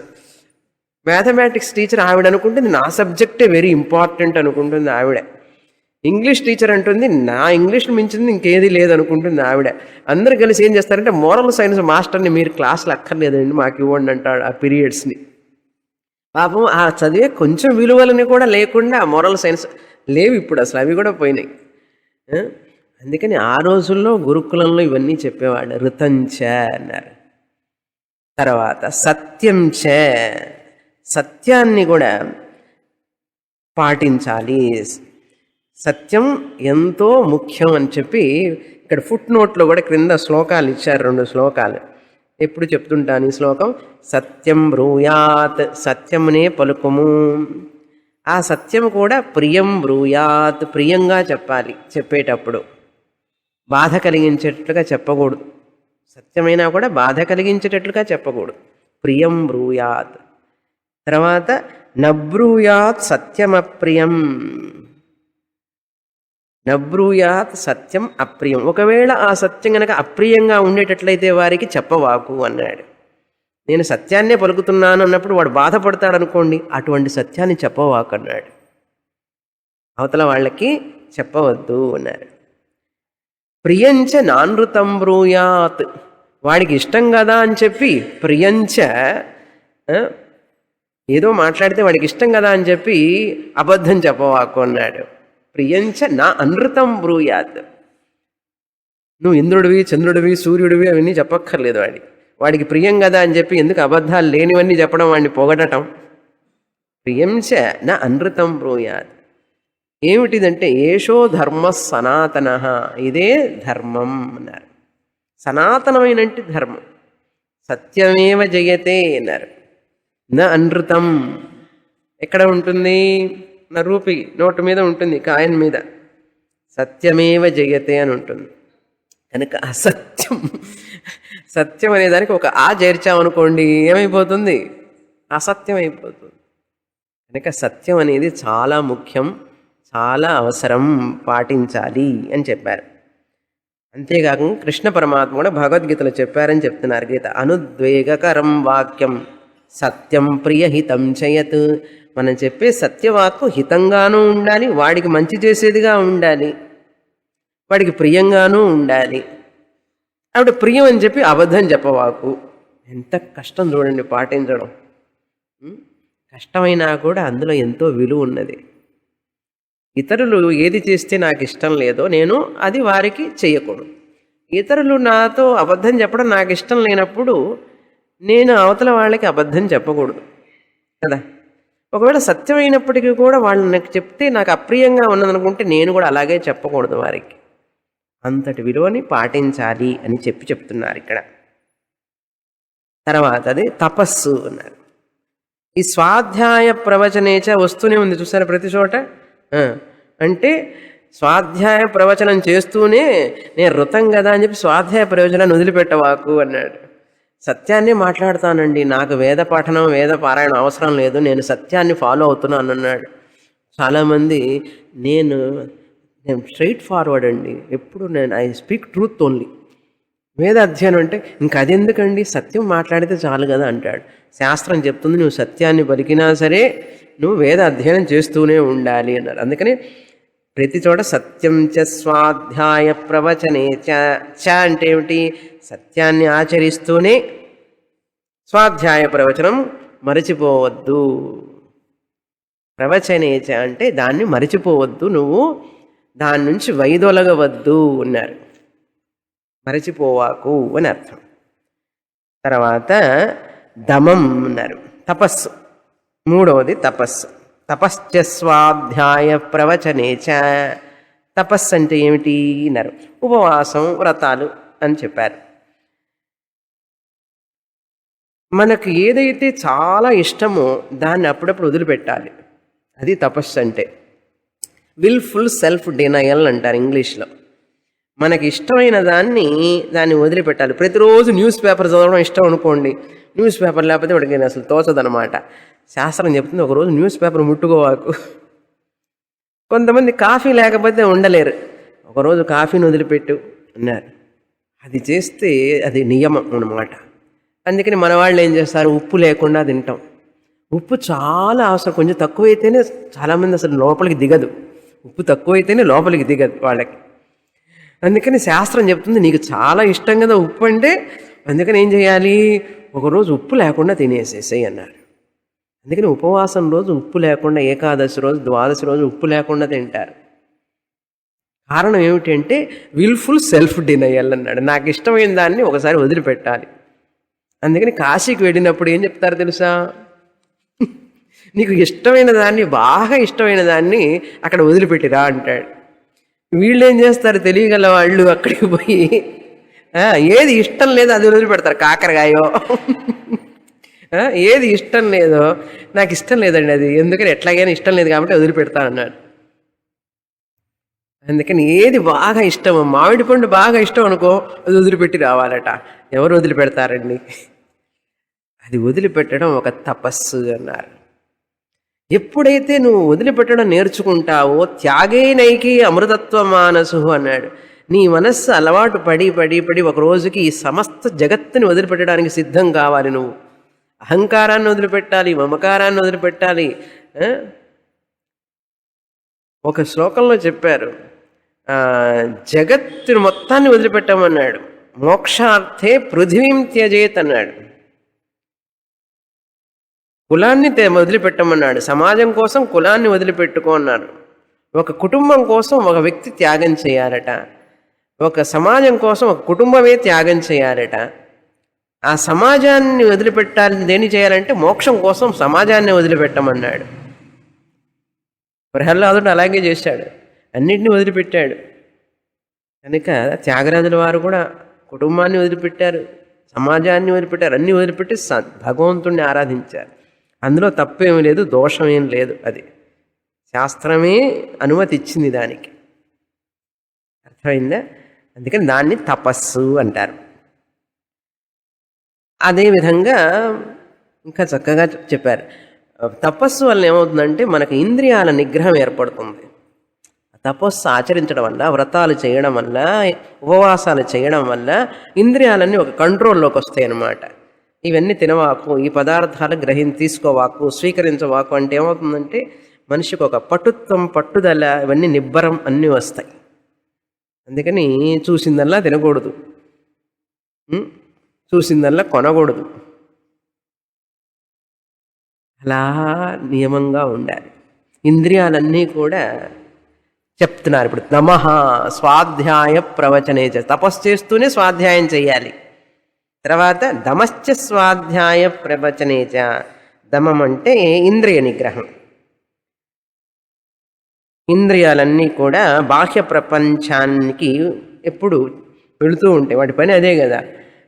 మ్యాథమెటిక్స్ టీచర్ ఆవిడ అనుకుంటుంది నా సబ్జెక్టే వెరీ ఇంపార్టెంట్ అనుకుంటుంది ఆవిడ. ఇంగ్లీష్ టీచర్ అంటుంది నా ఇంగ్లీష్ మించింది ఇంకేది లేదనుకుంటుంది ఆవిడ. అందరు కలిసి ఏం చేస్తారంటే మోరల్ సైన్స్ మాస్టర్ని మీరు క్లాసులు అక్కర్లేదండి మాకు ఇవ్వండి అంటాడు ఆ పీరియడ్స్ని. పాపం ఆ చదివే కొంచెం విలువలని కూడా లేకుండా మోరల్ సైన్స్ లేవు ఇప్పుడు, అసలు అవి కూడా పోయినాయి. అందుకని ఆ రోజుల్లో గురుకులంలో ఇవన్నీ చెప్పేవాళ్ళు. ఋతంచ అన్నారు. తర్వాత సత్యంచ, సత్యాన్ని కూడా పాటించాలి. సత్యం ఎంతో ముఖ్యం అని చెప్పి ఇక్కడ ఫుట్ నోట్లో కూడా క్రింద శ్లోకాలు ఇచ్చారు, 2 శ్లోకాలు. ఎప్పుడు చెప్తుంటాను ఈ శ్లోకం. సత్యం బ్రూయాత్, సత్యమునే పలుకుము. ఆ సత్యం కూడా ప్రియం బ్రూయాత్, ప్రియంగా చెప్పాలి. చెప్పేటప్పుడు బాధ కలిగించేటట్లుగా చెప్పకూడదు. సత్యమైనా కూడా బాధ కలిగించేటట్లుగా చెప్పకూడదు. ప్రియం బ్రూయాత్. తర్వాత నబ్రూయాత్ సత్యమప్రియం, నబ్రూయాత్ సత్యం అప్రియం. ఒకవేళ ఆ సత్యం కనుక అప్రియంగా ఉండేటట్లయితే వారికి చెప్పవాకు అన్నాడు. నేను సత్యాన్నే పలుకుతున్నాను అన్నప్పుడు వాడు బాధపడతాడు అనుకోండి, అటువంటి సత్యాన్ని చెప్పవాకు అన్నాడు. అవతల వాళ్ళకి చెప్పవద్దు అన్నారు. ప్రియంచ నానృతం బ్రూయాత్, వాడికి ఇష్టం కదా అని చెప్పి ప్రియంచ, ఏదో మాట్లాడితే వాడికి ఇష్టం కదా అని చెప్పి అబద్ధం చెప్పవాకు అన్నాడు. ప్రియంచ నా అనృతం బ్రూయాత్, నువ్వు ఇంద్రుడివి చంద్రుడివి సూర్యుడివి అవన్నీ చెప్పక్కర్లేదు. వాడికి ప్రియం కదా అని చెప్పి ఎందుకు అబద్ధాలు లేనివన్నీ చెప్పడం, వాడిని పొగడటం. ప్రియంచ నా అనృతం బ్రూయాత్. ఏమిటిదంటే ఏషో ధర్మ సనాతన, ఇదే ధర్మం అన్నారు. సనాతనమైనటి ధర్మం. సత్యమేవ జయతే అన్నారు. నా అనృతం ఎక్కడ ఉంటుంది? నా రూపి నోటు మీద ఉంటుంది, కాయన్ మీద. సత్యమేవ జయతే అని ఉంటుంది. కనుక అసత్యం, సత్యం అనేదానికి ఒక ఆ చేర్చామనుకోండి ఏమైపోతుంది? అసత్యం అయిపోతుంది. కనుక సత్యం అనేది చాలా ముఖ్యం, చాలా అవసరం, పాటించాలి అని చెప్పారు. అంతేకాకుండా కృష్ణ పరమాత్మ కూడా భగవద్గీతలో చెప్పారని చెప్తున్నారు. గీత అనుద్వేగకరం వాక్యం సత్యం ప్రియహితం చయత్. మనం చెప్పే సత్యవాక్కు హితంగానూ ఉండాలి, వాడికి మంచి చేసేదిగా ఉండాలి, వాడికి ప్రియంగానూ ఉండాలి. ఆవిడ ప్రియం అని చెప్పి అబద్ధం చెప్పవాకు. ఎంత కష్టం చూడండి పాటించడం. కష్టమైనా కూడా అందులో ఎంతో విలువ ఉన్నది. ఇతరులు ఏది చేస్తే నాకు ఇష్టం లేదో నేను అది వారికి చేయకూడదు. ఇతరులు నాతో అబద్ధం చెప్పడం నాకు ఇష్టం లేనప్పుడు నేను అవతల వాళ్ళకి అబద్ధం చెప్పకూడదు కదా. ఒకవేళ సత్యమైనప్పటికీ కూడా వాళ్ళు నాకు చెప్తే నాకు అప్రియంగా ఉన్నదనుకుంటే నేను కూడా అలాగే చెప్పకూడదు వారికి. అంతటి విలువని పాటించాలి అని చెప్తున్నారు ఇక్కడ. తర్వాత అది తపస్సు అన్నారు. ఈ స్వాధ్యాయ ప్రవచనేచ వస్తూనే ఉంది చూసారా ప్రతి చోట. అంటే స్వాధ్యాయ ప్రవచనం చేస్తూనే నేను ఋతం కదా అని చెప్పి స్వాధ్యాయ ప్రవచనాన్ని వదిలిపెట్టవాకు అన్నాడు. సత్యాన్ని మాట్లాడతానండి, నాకు వేద పఠనం వేద పారాయణం అవసరం లేదు, నేను సత్యాన్ని ఫాలో అవుతున్నాను అన్నాడు. చాలామంది నేను స్ట్రైట్ ఫార్వర్డ్ అండి, ఎప్పుడు నేను ఐ స్పీక్ ట్రూత్ ఓన్లీ. వేద అధ్యయనం అంటే ఇంకా అది ఎందుకండి, సత్యం మాట్లాడితే చాలు కదా అంటాడు. శాస్త్రం చెప్తుంది నువ్వు సత్యాన్ని పలికినా సరే నువ్వు వేద అధ్యయనం చేస్తూనే ఉండాలి అన్నారు. అందుకని ప్రతి చోట సత్యం చ స్వాధ్యాయ ప్రవచనే చ అంటే ఏమిటి? సత్యాన్ని ఆచరిస్తూనే స్వాధ్యాయ ప్రవచనం మరచిపోవద్దు. ప్రవచనేచ అంటే దాన్ని మరచిపోవద్దు, నువ్వు దాని నుంచి వైదొలగవద్దు అన్నారు. మరచిపోవాకు అని అర్థం. తర్వాత దమం అన్నారు, తపస్సు. మూడవది తపస్సు. తపశ్చ స్వాధ్యాయ ప్రవచనేచ. తపస్సు అంటే ఏమిటి అన్నారు? ఉపవాసం, వ్రతాలు అని చెప్పారు. మనకు ఏదైతే చాలా ఇష్టమో దాన్ని అప్పుడప్పుడు వదిలిపెట్టాలి, అది తపస్సు అంటే. విల్ఫుల్ సెల్ఫ్ డినయల్ అంటారు ఇంగ్లీష్లో. మనకి ఇష్టమైన దాన్ని వదిలిపెట్టాలి. ప్రతిరోజు న్యూస్ పేపర్ చదవడం ఇష్టం అనుకోండి, న్యూస్ పేపర్ లేకపోతే వాడికి అసలు తోచదనమాట. శాస్త్రం చెప్తుంది ఒకరోజు న్యూస్ పేపర్ ముట్టుకోవాకు. కొంతమంది కాఫీ లేకపోతే ఉండలేరు, ఒకరోజు కాఫీని వదిలిపెట్టు అన్నారు. అది చేస్తే అది నియమం అన్నమాట. అందుకని మన వాళ్ళు ఏం చేస్తారు, ఉప్పు లేకుండా తింటాం. ఉప్పు చాలా అవసరం, కొంచెం తక్కువైతేనే చాలామంది అసలు లోపలికి దిగదు. ఉప్పు తక్కువైతేనే లోపలికి దిగదు వాళ్ళకి. అందుకని శాస్త్రం చెప్తుంది నీకు చాలా ఇష్టం కదా ఉప్పు అంటే, అందుకని ఏం చేయాలి, ఒకరోజు ఉప్పు లేకుండా తినేసేసేయి అన్నారు. అందుకని ఉపవాసం రోజు ఉప్పు లేకుండా, ఏకాదశి రోజు, ద్వాదశి రోజు ఉప్పు లేకుండా తింటారు. కారణం ఏమిటంటే విల్ఫుల్ సెల్ఫ్ డినయల్ అన్నాడు. నాకు ఇష్టమైన దాన్ని ఒకసారి వదిలిపెట్టాలి. అందుకని కాశీకి వెళ్ళినప్పుడు ఏం చెప్తారు తెలుసా, నీకు ఇష్టమైన దాన్ని, బాగా ఇష్టమైన దాన్ని అక్కడ వదిలిపెట్టిరా అంటాడు. వీళ్ళు ఏం చేస్తారు, తెలియగల వాళ్ళు అక్కడికి పోయి ఏది ఇష్టం లేదో అది వదిలిపెడతారు. కాకరకాయో ఏది ఇష్టం లేదో, నాకు ఇష్టం లేదండి అది, ఎందుకని ఎట్లాగైనా ఇష్టం లేదు కాబట్టి వదిలిపెడతాను అన్నాడు. అందుకని ఏది బాగా ఇష్టమో, మామిడి పండు బాగా ఇష్టం అనుకో, అది వదిలిపెట్టి రావాలట. ఎవరు వదిలిపెడతారండి? అది వదిలిపెట్టడం ఒక తపస్సు అన్నారు. ఎప్పుడైతే నువ్వు వదిలిపెట్టడం నేర్చుకుంటావో, త్యాగేనైకి అమృతత్వ మానసు అన్నాడు. నీ మనస్సు అలవాటు పడి పడి పడి ఒక రోజుకి ఈ సమస్త జగత్తుని వదిలిపెట్టడానికి సిద్ధం కావాలి. నువ్వు అహంకారాన్ని వదిలిపెట్టాలి, మమకారాన్ని వదిలిపెట్టాలి. ఒక శ్లోకంలో చెప్పారు, జగత్తుని మొత్తాన్ని వదిలిపెట్టమన్నాడు. మోక్షార్థే పృథివీం త్యజేత్ అన్నాడు. కులాన్ని వదిలిపెట్టమన్నాడు. సమాజం కోసం కులాన్ని వదిలిపెట్టుకో అన్నారు. ఒక కుటుంబం కోసం ఒక వ్యక్తి త్యాగం చేయాలట. ఒక సమాజం కోసం ఒక కుటుంబమే త్యాగం చేయాలట. ఆ సమాజాన్ని వదిలిపెట్టాలి. దేని చేయాలంటే మోక్షం కోసం సమాజాన్ని వదిలిపెట్టమన్నాడు. ప్రహ్లాదుడు అలాగే చేశాడు, అన్నింటినీ వదిలిపెట్టాడు. కనుక త్యాగరాజుల వారు కూడా కుటుంబాన్ని వదిలిపెట్టారు, సమాజాన్ని వదిలిపెట్టారు, అన్నీ వదిలిపెట్టి భగవంతుణ్ణి ఆరాధించారు. అందులో తప్పేమీ లేదు, దోషం ఏం లేదు. అది శాస్త్రమే అనుమతి ఇచ్చింది దానికి. అర్థమైందా? అందుకని దాన్ని తపస్సు అంటారు. అదేవిధంగా ఇంకా చక్కగా చెప్పారు, తపస్సు వల్ల ఏమవుతుందంటే మనకు ఇంద్రియాల నిగ్రహం ఏర్పడుతుంది. తపస్సు ఆచరించడం వల్ల, వ్రతాలు చేయడం వల్ల, ఉపవాసాలు చేయడం వల్ల ఇంద్రియాలన్నీ ఒక కంట్రోల్లోకి వస్తాయి అన్నమాట. ఇవన్నీ తినవాకు, ఈ పదార్థాలు తీసుకోవాకు, స్వీకరించవాకు అంటే ఏమవుతుందంటే మనిషికి ఒక పటుత్వం, పట్టుదల, ఇవన్నీ నిబ్బరం అన్నీ వస్తాయి. అందుకని చూసిందల్లా తినకూడదు, చూసిందల్లా కొనకూడదు, అలా నియమంగా ఉండాలి. ఇంద్రియాలన్నీ కూడా చెప్తున్నారు ఇప్పుడు. దమః స్వాధ్యాయ ప్రవచనే, తపస్సు చేస్తూనే స్వాధ్యాయం చేయాలి. తర్వాత దమశ్చ స్వాధ్యాయ ప్రవచనేచ, దమం అంటే ఇంద్రియ నిగ్రహం. ఇంద్రియాలన్నీ కూడా బాహ్య ప్రపంచానికి ఎప్పుడు వెళుతూ ఉంటాయి, వాటి పని అదే కదా.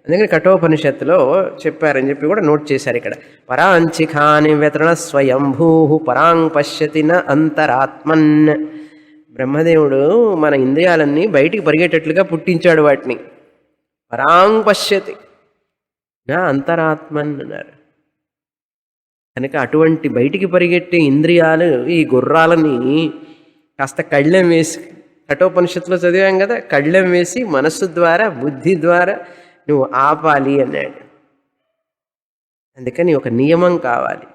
అందుకని కఠోపనిషత్తులో చెప్పారని చెప్పి కూడా నోట్ చేశారు ఇక్కడ. పరాంచిఖాని వ్యతరణ స్వయంభూ పరాంగ్ పశ్యతి న అంతరాత్మన్. బ్రహ్మదేవుడు మన ఇంద్రియాలన్నీ బయటికి పరిగెట్టేట్లుగా పుట్టించాడు వాటిని. పరాంగ్ పశ్యతి నా అంతరాత్మన్ అన్నారు. కనుక అటువంటి బయటికి పరిగెట్టే ఇంద్రియాలు, ఈ గుర్రాలని కాస్త కళ్ళెం వేసి, కఠోపనిషత్తులో చదివాం కదా, కళ్ళెం వేసి మనస్సు ద్వారా, బుద్ధి ద్వారా నువ్వు ఆపాలి అన్నాడు. అందుకని ఒక నియమం కావాలి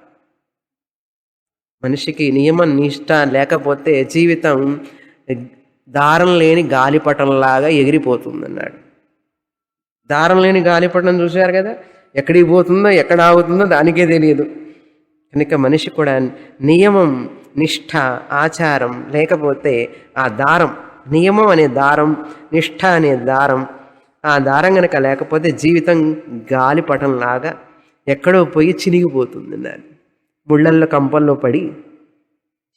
మనిషికి. నియమం నిష్ట లేకపోతే జీవితం దారం లేని గాలిపటంలాగా ఎగిరిపోతుంది అన్నాడు. దారం లేని గాలిపటం చూశారు కదా, ఎక్కడికి పోతుందో ఎక్కడ ఆగుతుందో దానికే తెలియదు. కనుక మనిషి కూడా నియమం, నిష్ఠ, ఆచారం లేకపోతే ఆ దారం, నియమం అనే దారం, నిష్ఠ అనే దారం, ఆ దారం కనుక లేకపోతే జీవితం గాలిపటంలాగా ఎక్కడో పోయి చినిగిపోతుంది అన్నారు. ముళ్ళల్లో కంపల్లో పడి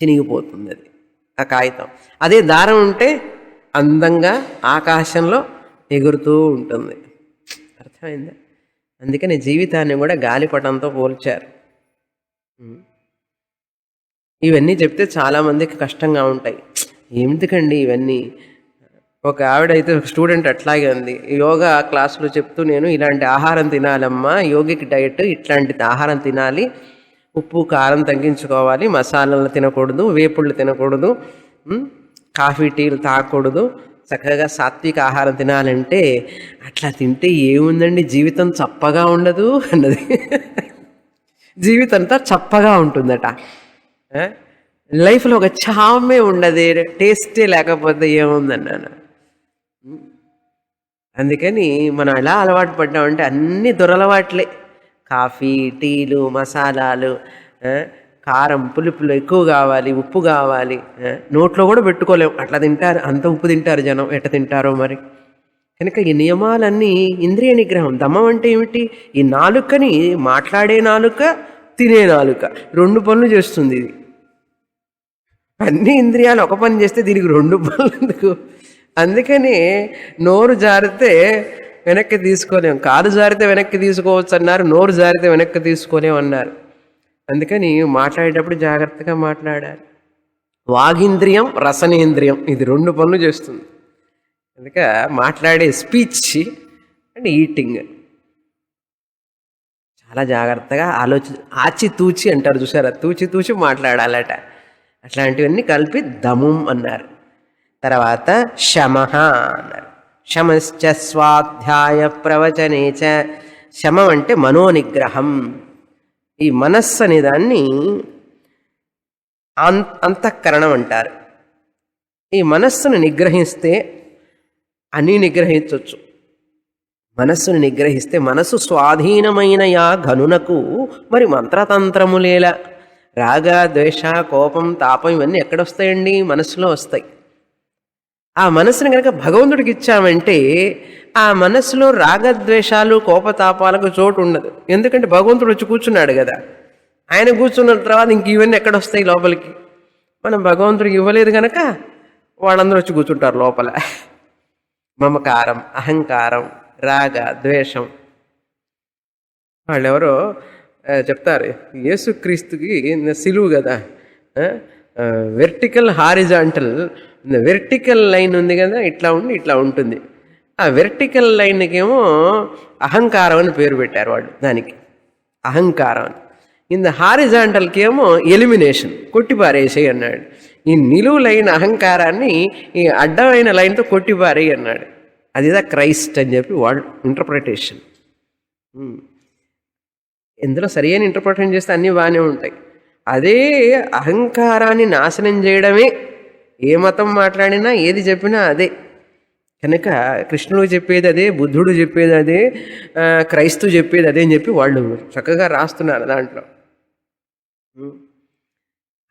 చినిగిపోతుంది అది ఆ కాగితం. అదే దారం ఉంటే అందంగా ఆకాశంలో ఎగురుతూ ఉంటుంది. అర్థమైందా? అందుకని జీవితాన్ని కూడా గాలిపటంతో పోల్చారు. ఇవన్నీ చెప్తే చాలామందికి కష్టంగా ఉంటాయి. ఎందుకండి ఇవన్నీ? ఒక ఆవిడైతే, ఒక స్టూడెంట్ అట్లాగే ఉంది, యోగా క్లాసులో చెప్తూ, నేను ఇలాంటి ఆహారం తినాలమ్మా, యోగిక్ డయట్ ఇట్లాంటి ఆహారం తినాలి, ఉప్పు కారం తగ్గించుకోవాలి, మసాలాలు తినకూడదు, వేపుళ్ళు తినకూడదు, కాఫీ టీలు తాగకూడదు, చక్కగా సాత్విక ఆహారం తినాలంటే, అట్లా తింటే ఏముందండి, జీవితం చప్పగా ఉండదు అన్నది. జీవితం అంతా చప్పగా ఉంటుందట. లైఫ్లో ఒక చామే ఉండదు, టేస్టే లేకపోతే ఏముందన్నాను. అందుకని మనం ఎలా అలవాటు పడ్డామంటే అన్ని దురలవాట్లే. కాఫీ, టీలు, మసాలాలు, కారం పులుపులు ఎక్కువ కావాలి, ఉప్పు కావాలి, నోట్లో కూడా పెట్టుకోలేము, అట్లా తింటారు. అంత ఉప్పు తింటారు జనం, ఎట్ట తింటారో మరి. కనుక ఈ నియమాలన్నీ ఇంద్రియ నిగ్రహం. దమం అంటే ఏమిటి? ఈ నాలుకని, మాట్లాడే నాలుక, తినే నాలుక, రెండు పనులు చేస్తుంది ఇది. అన్ని ఇంద్రియాలు ఒక పని చేస్తే దీనికి రెండు పనులు ఎందుకు? అందుకని నోరు జారితే వెనక్కి తీసుకోలేము, కాలు జారితే వెనక్కి తీసుకోవచ్చు అన్నారు, నోరు జారితే వెనక్కి తీసుకోలేము అన్నారు. అందుకని మాట్లాడేటప్పుడు జాగ్రత్తగా మాట్లాడాలి. వాగింద్రియం, రసనేంద్రియం, ఇది రెండు పనులు చేస్తుంది. అందుకే మాట్లాడే స్పీచ్ అండ్ ఈటింగ్ చాలా జాగ్రత్తగా ఆచితూచి అంటారు చూసారా, తూచి తూచి మాట్లాడాలట. అట్లాంటివన్నీ కలిపి దమం అన్నారు. తర్వాత శమః అన్నారు. శమశ్చ స్వాధ్యాయ ప్రవచనే చ. శమం అంటే మనోనిగ్రహం. ఈ మనస్సు అనే దాన్ని అంతఃకరణం అంటారు. ఈ మనస్సును నిగ్రహిస్తే అన్నీ నిగ్రహించవచ్చు. మనస్సును నిగ్రహిస్తే మనస్సు స్వాధీనమైన యా ఘనునకు మరి మంత్రతంత్రములేలా. రాగ, ద్వేష, కోపం, తాపం ఇవన్నీ ఎక్కడొస్తాయండి? మనస్సులో వస్తాయి. ఆ మనస్సును కనుక భగవంతుడికి ఇచ్చామంటే ఆ మనస్సులో రాగద్వేషాలు, కోపతాపాలకు చోటు ఉండదు. ఎందుకంటే భగవంతుడు వచ్చి కూర్చున్నాడు కదా. ఆయన కూర్చున్న తర్వాత ఇంక ఇవన్నీ ఎక్కడొస్తాయి లోపలికి? మనం భగవంతుడికి ఇవ్వలేదు కనుక వాళ్ళందరూ వచ్చి కూర్చుంటారు లోపల. మమకారం, అహంకారం, రాగ, ద్వేషం. వాళ్ళెవరో చెప్తారు, యేసుక్రీస్తుకి సిలువు కదా, వెర్టికల్ హారిజాంటల్, వెర్టికల్ లైన్ ఉంది కదా, ఇట్లా ఉండి ఇట్లా ఉంటుంది. ఆ వెర్టికల్ లైన్కి ఏమో అహంకారం అని పేరు పెట్టారు వాళ్ళు, దానికి అహంకారం అని. ఇంత హారిజాంటల్కి ఏమో ఎలిమినేషన్, కొట్టిపారేసేయి అన్నాడు. ఈ నిలువు లైన్ అహంకారాన్ని ఈ అడ్డమైన లైన్తో కొట్టిపారేయి అన్నాడు. అదిదా క్రైస్ట్ అని చెప్పి వాళ్ళు ఇంటర్ప్రిటేషన్. ఇందులో సరి అయిన ఇంటర్ప్రిటేషన్ చేస్తే అన్నీ బాగానే ఉంటాయి. అదే అహంకారాన్ని నాశనం చేయడమే ఏ మతం మాట్లాడినా ఏది చెప్పినా అదే. కనుక కృష్ణుడు చెప్పేది అదే, బుద్ధుడు చెప్పేది అదే, క్రైస్తవు చెప్పేది అదే అని చెప్పి వాళ్ళు చక్కగా రాస్తున్నారు దాంట్లో.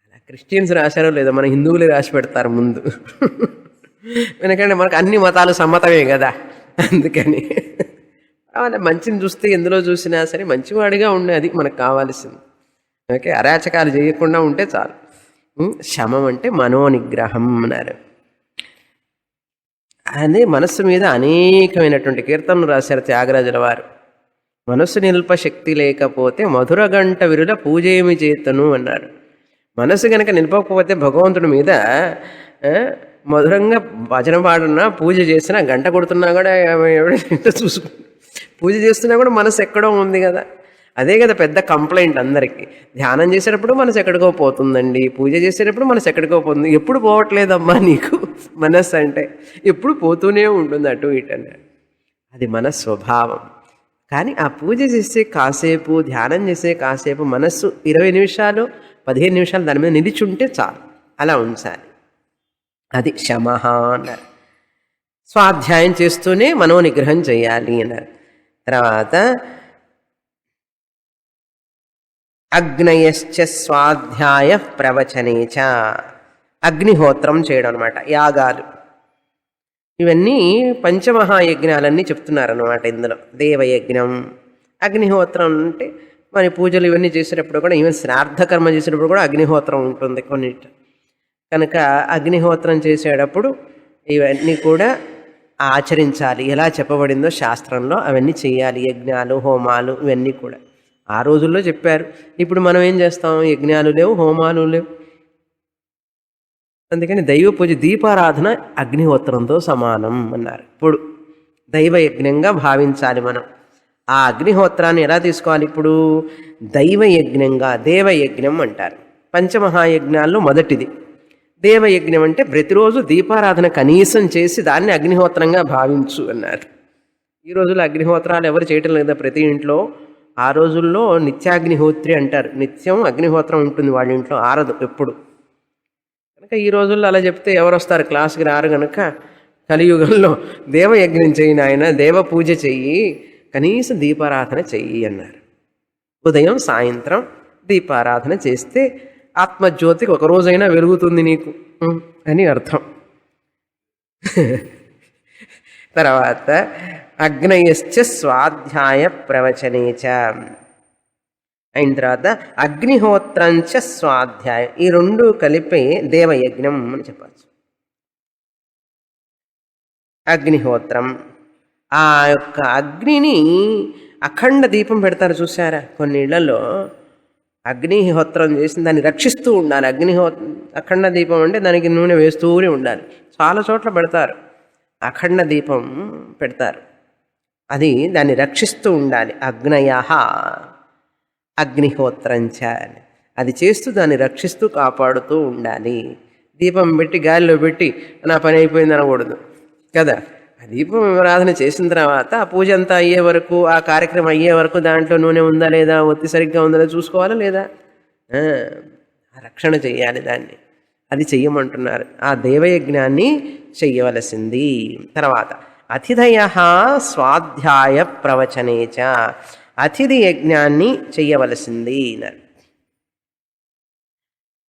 అలా క్రిస్టియన్స్ రాశారో లేదో, మన హిందువులే రాసి పెడతారు ముందు. ఎందుకంటే మనకు అన్ని మతాలు సమ్మతమే కదా. అందుకని అలా మంచిని చూస్తే ఎందులో చూసినా సరే మంచివాడిగా ఉండే, అది మనకు కావాల్సింది. ఓకే, అరాచకాలు చేయకుండా ఉంటే చాలు. శమం అంటే మనోనిగ్రహం అన్నారు. అదే మనస్సు మీద అనేకమైనటువంటి కీర్తనలు రాశారు త్యాగరాజుల వారు. మనస్సు నిల్ప శక్తి లేకపోతే మధుర గంట విరుల పూజేమి చేతను అన్నారు. మనస్సు కనుక నిలపకపోతే భగవంతుడి మీద మధురంగా భజన పాడున్నా, పూజ చేసినా, గంట కొడుతున్నా కూడా ఎవరైనా చూసుకుంటా, పూజ చేస్తున్నా కూడా మనసు ఎక్కడో ఉంది కదా. అదే కదా పెద్ద కంప్లైంట్ అందరికీ. ధ్యానం చేసేటప్పుడు మనసు ఎక్కడికో పోతుందండి, పూజ చేసేటప్పుడు మనసు ఎక్కడికో పోతుంది. ఎప్పుడు పోవట్లేదమ్మా నీకు మనస్సు అంటే? ఎప్పుడు పోతూనే ఉంటుంది అటు ఇటు అన్నాడు. అది మన స్వభావం. కానీ ఆ పూజ చేసే కాసేపు, ధ్యానం చేసే కాసేపు మనస్సు 20 నిమిషాలు 15 నిమిషాలు దాని మీద నిలిచుంటే చాలు, అలా ఉంచాలి. అది శమః అన్నారు. స్వాధ్యాయం చేస్తూనే మనోనిగ్రహం చేయాలి అన్నారు. తర్వాత అగ్నయశ్చ స్వాధ్యాయ ప్రవచనేచ. అగ్నిహోత్రం చేయడం అనమాట, యాగాలు. ఇవన్నీ పంచమహాయజ్ఞాలన్నీ చెప్తున్నారనమాట ఇందులో. దేవయజ్ఞం, అగ్నిహోత్రం అంటే మన పూజలు ఇవన్నీ చేసేటప్పుడు కూడా, ఈవెన్ శ్రాద్ధకర్మ చేసేటప్పుడు కూడా అగ్నిహోత్రం ఉంటుంది కొన్నిటి. కనుక అగ్నిహోత్రం చేసేటప్పుడు ఇవన్నీ కూడా ఆచరించాలి. ఎలా చెప్పబడిందో శాస్త్రంలో అవన్నీ చేయాలి. యజ్ఞాలు, హోమాలు ఇవన్నీ కూడా ఆ రోజుల్లో చెప్పారు. ఇప్పుడు మనం ఏం చేస్తాం? యజ్ఞాలు లేవు, హోమాలు లేవు. అందుకని దైవ పూజ, దీపారాధన అగ్నిహోత్రంతో సమానం అన్నారు. ఇప్పుడు దైవయజ్ఞంగా భావించాలి మనం. ఆ అగ్నిహోత్రాన్ని ఎలా తీసుకోవాలి? ఇప్పుడు దైవయజ్ఞంగా, దేవయజ్ఞం అంటారు. పంచమహాయజ్ఞాల్లో మొదటిది దేవయజ్ఞం. అంటే ప్రతిరోజు దీపారాధన కనీసం చేసి దాన్ని అగ్నిహోత్రంగా భావించు అన్నారు. ఈ రోజుల్లో అగ్నిహోత్రాలు ఎవరు చేయటం లేదా ప్రతి ఇంట్లో. ఆ రోజుల్లో నిత్యాగ్నిహోత్రి అంటారు. నిత్యం అగ్నిహోత్రం ఉంటుంది వాళ్ళ ఇంట్లో, ఆరదు ఎప్పుడు. కనుక ఈ రోజుల్లో అలా చెప్తే ఎవరు వస్తారు, క్లాస్కి రారు. కనుక కలియుగంలో దేవయజ్ఞం చెయ్యి నాయన, దేవ పూజ చెయ్యి, కనీసం దీపారాధన చెయ్యి అన్నారు. ఉదయం సాయంత్రం దీపారాధన చేస్తే ఆత్మజ్యోతికి ఒక రోజైనా వెలుగుతుంది నీకు అని అర్థం. తర్వాత అగ్నయశ్చ స్వాధ్యాయ ప్రవచనేచ అయిన తర్వాత అగ్నిహోత్రంచ స్వాధ్యాయం, ఈ రెండు కలిపి దేవయజ్ఞం అని చెప్పచ్చు. అగ్నిహోత్రం, ఆ యొక్క అగ్నిని అఖండ దీపం పెడతారు చూసారా, కొన్ని ఇళ్లలో అగ్నిహోత్రం చేసి దాన్ని రక్షిస్తూ ఉండాలి. అఖండ దీపం అంటే దానికి నూనె వేస్తూనే ఉండాలి. చాలా చోట్ల పెడతారు, అఖండ దీపం పెడతారు, అది దాన్ని రక్షిస్తూ ఉండాలి. అగ్నయః అగ్నిహోత్రంచ అని అది చేస్తూ దాన్ని రక్షిస్తూ కాపాడుతూ ఉండాలి. దీపం పెట్టి గాలిలో పెట్టి నా పని అయిపోయింది అనకూడదు కదా. ఆ దీపం ఆరాధన చేసిన తర్వాత ఆ పూజ అంతా అయ్యే వరకు, ఆ కార్యక్రమం అయ్యే వరకు దాంట్లో నూనె ఉందా లేదా, ఒత్తి సరిగ్గా ఉందా లేదా చూసుకోవాలా లేదా, రక్షణ చెయ్యాలి దాన్ని. అది చెయ్యమంటున్నారు. ఆ దేవయజ్ఞాన్ని చెయ్యవలసింది. తర్వాత అతిథయ స్వాధ్యాయ ప్రవచనేచ, అతిథి యజ్ఞాన్ని చెయ్యవలసింది అన్నారు.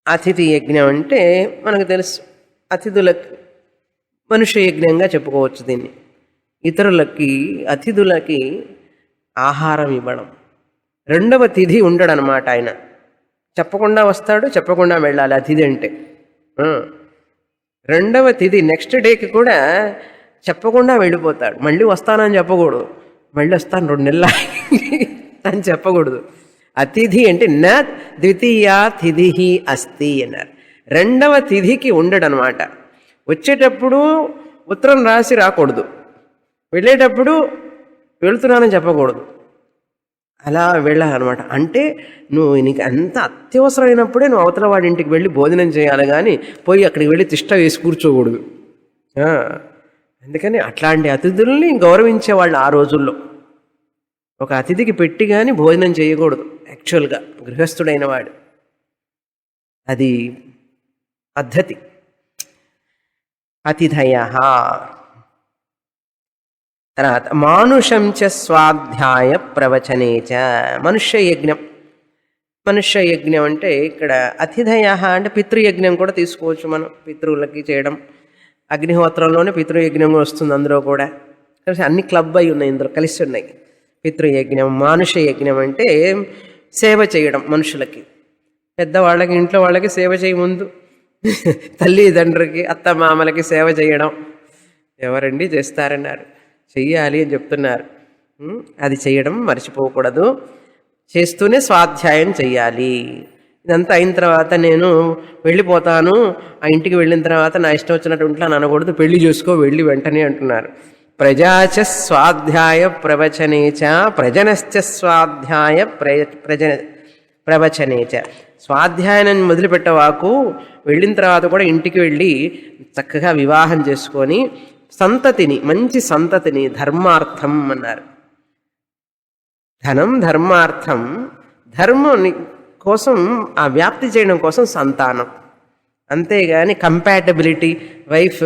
అతిథి యజ్ఞం అంటే మనకు తెలుసు, అతిథులకు మనుష్య యజ్ఞంగా చెప్పుకోవచ్చు దీన్ని. ఇతరులకి అతిథులకి ఆహారం ఇవ్వడం. రెండవ తిథి ఉండడనమాట. ఆయన చెప్పకుండా వస్తాడు, చెప్పకుండా వెళ్ళాలి అతిథి అంటే. రెండవ తిథి నెక్స్ట్ డేకి కూడా చెప్పకుండా వెళ్ళిపోతాడు. మళ్ళీ వస్తానని చెప్పకూడదు, మళ్ళీ వస్తాను 2 నెలల అని చెప్పకూడదు. అతిథి అంటే న ద్వితీయా తిథి అస్తి అన్నారు. రెండవ తిథికి ఉండడనమాట. వచ్చేటప్పుడు ఉత్తరం రాసి రాకూడదు, వెళ్ళేటప్పుడు వెళుతున్నానని చెప్పకూడదు, అలా వెళ్ళాలన్నమాట. అంటే నువ్వు నీకు అంత అత్యవసరమైనప్పుడే నువ్వు అవతల వాడి ఇంటికి వెళ్ళి భోజనం చేయాలి, కానీ పోయి అక్కడికి వెళ్ళి తిష్ట వేసి కూర్చోకూడదు. అందుకని అట్లాంటి అతిథుల్ని గౌరవించేవాళ్ళు ఆ రోజుల్లో. ఒక అతిథికి పెట్టి కానీ భోజనం చేయకూడదు యాక్చువల్గా గృహస్థుడైన వాడు. అది పద్ధతి. అతిథయ. తర్వాత మానుషం చ స్వాధ్యాయ ప్రవచనేచ, మనుష్య యజ్ఞం. మనుష్య యజ్ఞం అంటే ఇక్కడ అతిథయ అంటే పితృయజ్ఞం కూడా తీసుకోవచ్చు మనం, పితృవులకి చేయడం. అగ్నిహోత్రంలోనే పితృయజ్ఞం వస్తుంది అందులో కూడా. కలిసి అన్ని క్లబ్ అయి ఉన్నాయి, ఇందులో కలిసి ఉన్నాయి. పితృయజ్ఞం, మానుష యజ్ఞం అంటే సేవ చేయడం మనుషులకి, పెద్దవాళ్ళకి, ఇంట్లో వాళ్ళకి సేవ చేయ ముందు తల్లిదండ్రులకి, అత్త మామలకి సేవ చేయడం. ఎవరండి చేస్తారన్నారు, చెయ్యాలి అని చెప్తున్నారు. అది చేయడం మర్చిపోకూడదు, చేస్తూనే స్వాధ్యాయం చెయ్యాలి. ఇదంతా అయిన తర్వాత నేను వెళ్ళిపోతాను, ఆ ఇంటికి వెళ్ళిన తర్వాత నా ఇష్టం వచ్చినట్టు ఉంటాను అనకూడదు, పెళ్లి చేసుకో వెళ్ళి వెంటనే అంటున్నారు. ప్రజాచ స్వాధ్యాయ ప్రవచనేచ ప్రజనశ్చ స్వాధ్యాయ ప్రవచనేచ. స్వాధ్యాయాన్ని మొదలుపెట్టవాకు వెళ్ళిన తర్వాత కూడా ఇంటికి వెళ్ళి చక్కగా వివాహం చేసుకొని సంతతిని, మంచి సంతతిని, ధర్మార్థం అన్నారు. ధనం ధర్మార్థం, ధర్మం కోసం ఆ వ్యాప్తి చేయడం కోసం సంతానం. అంతేగాని కంపాటబిలిటీ, వైఫ్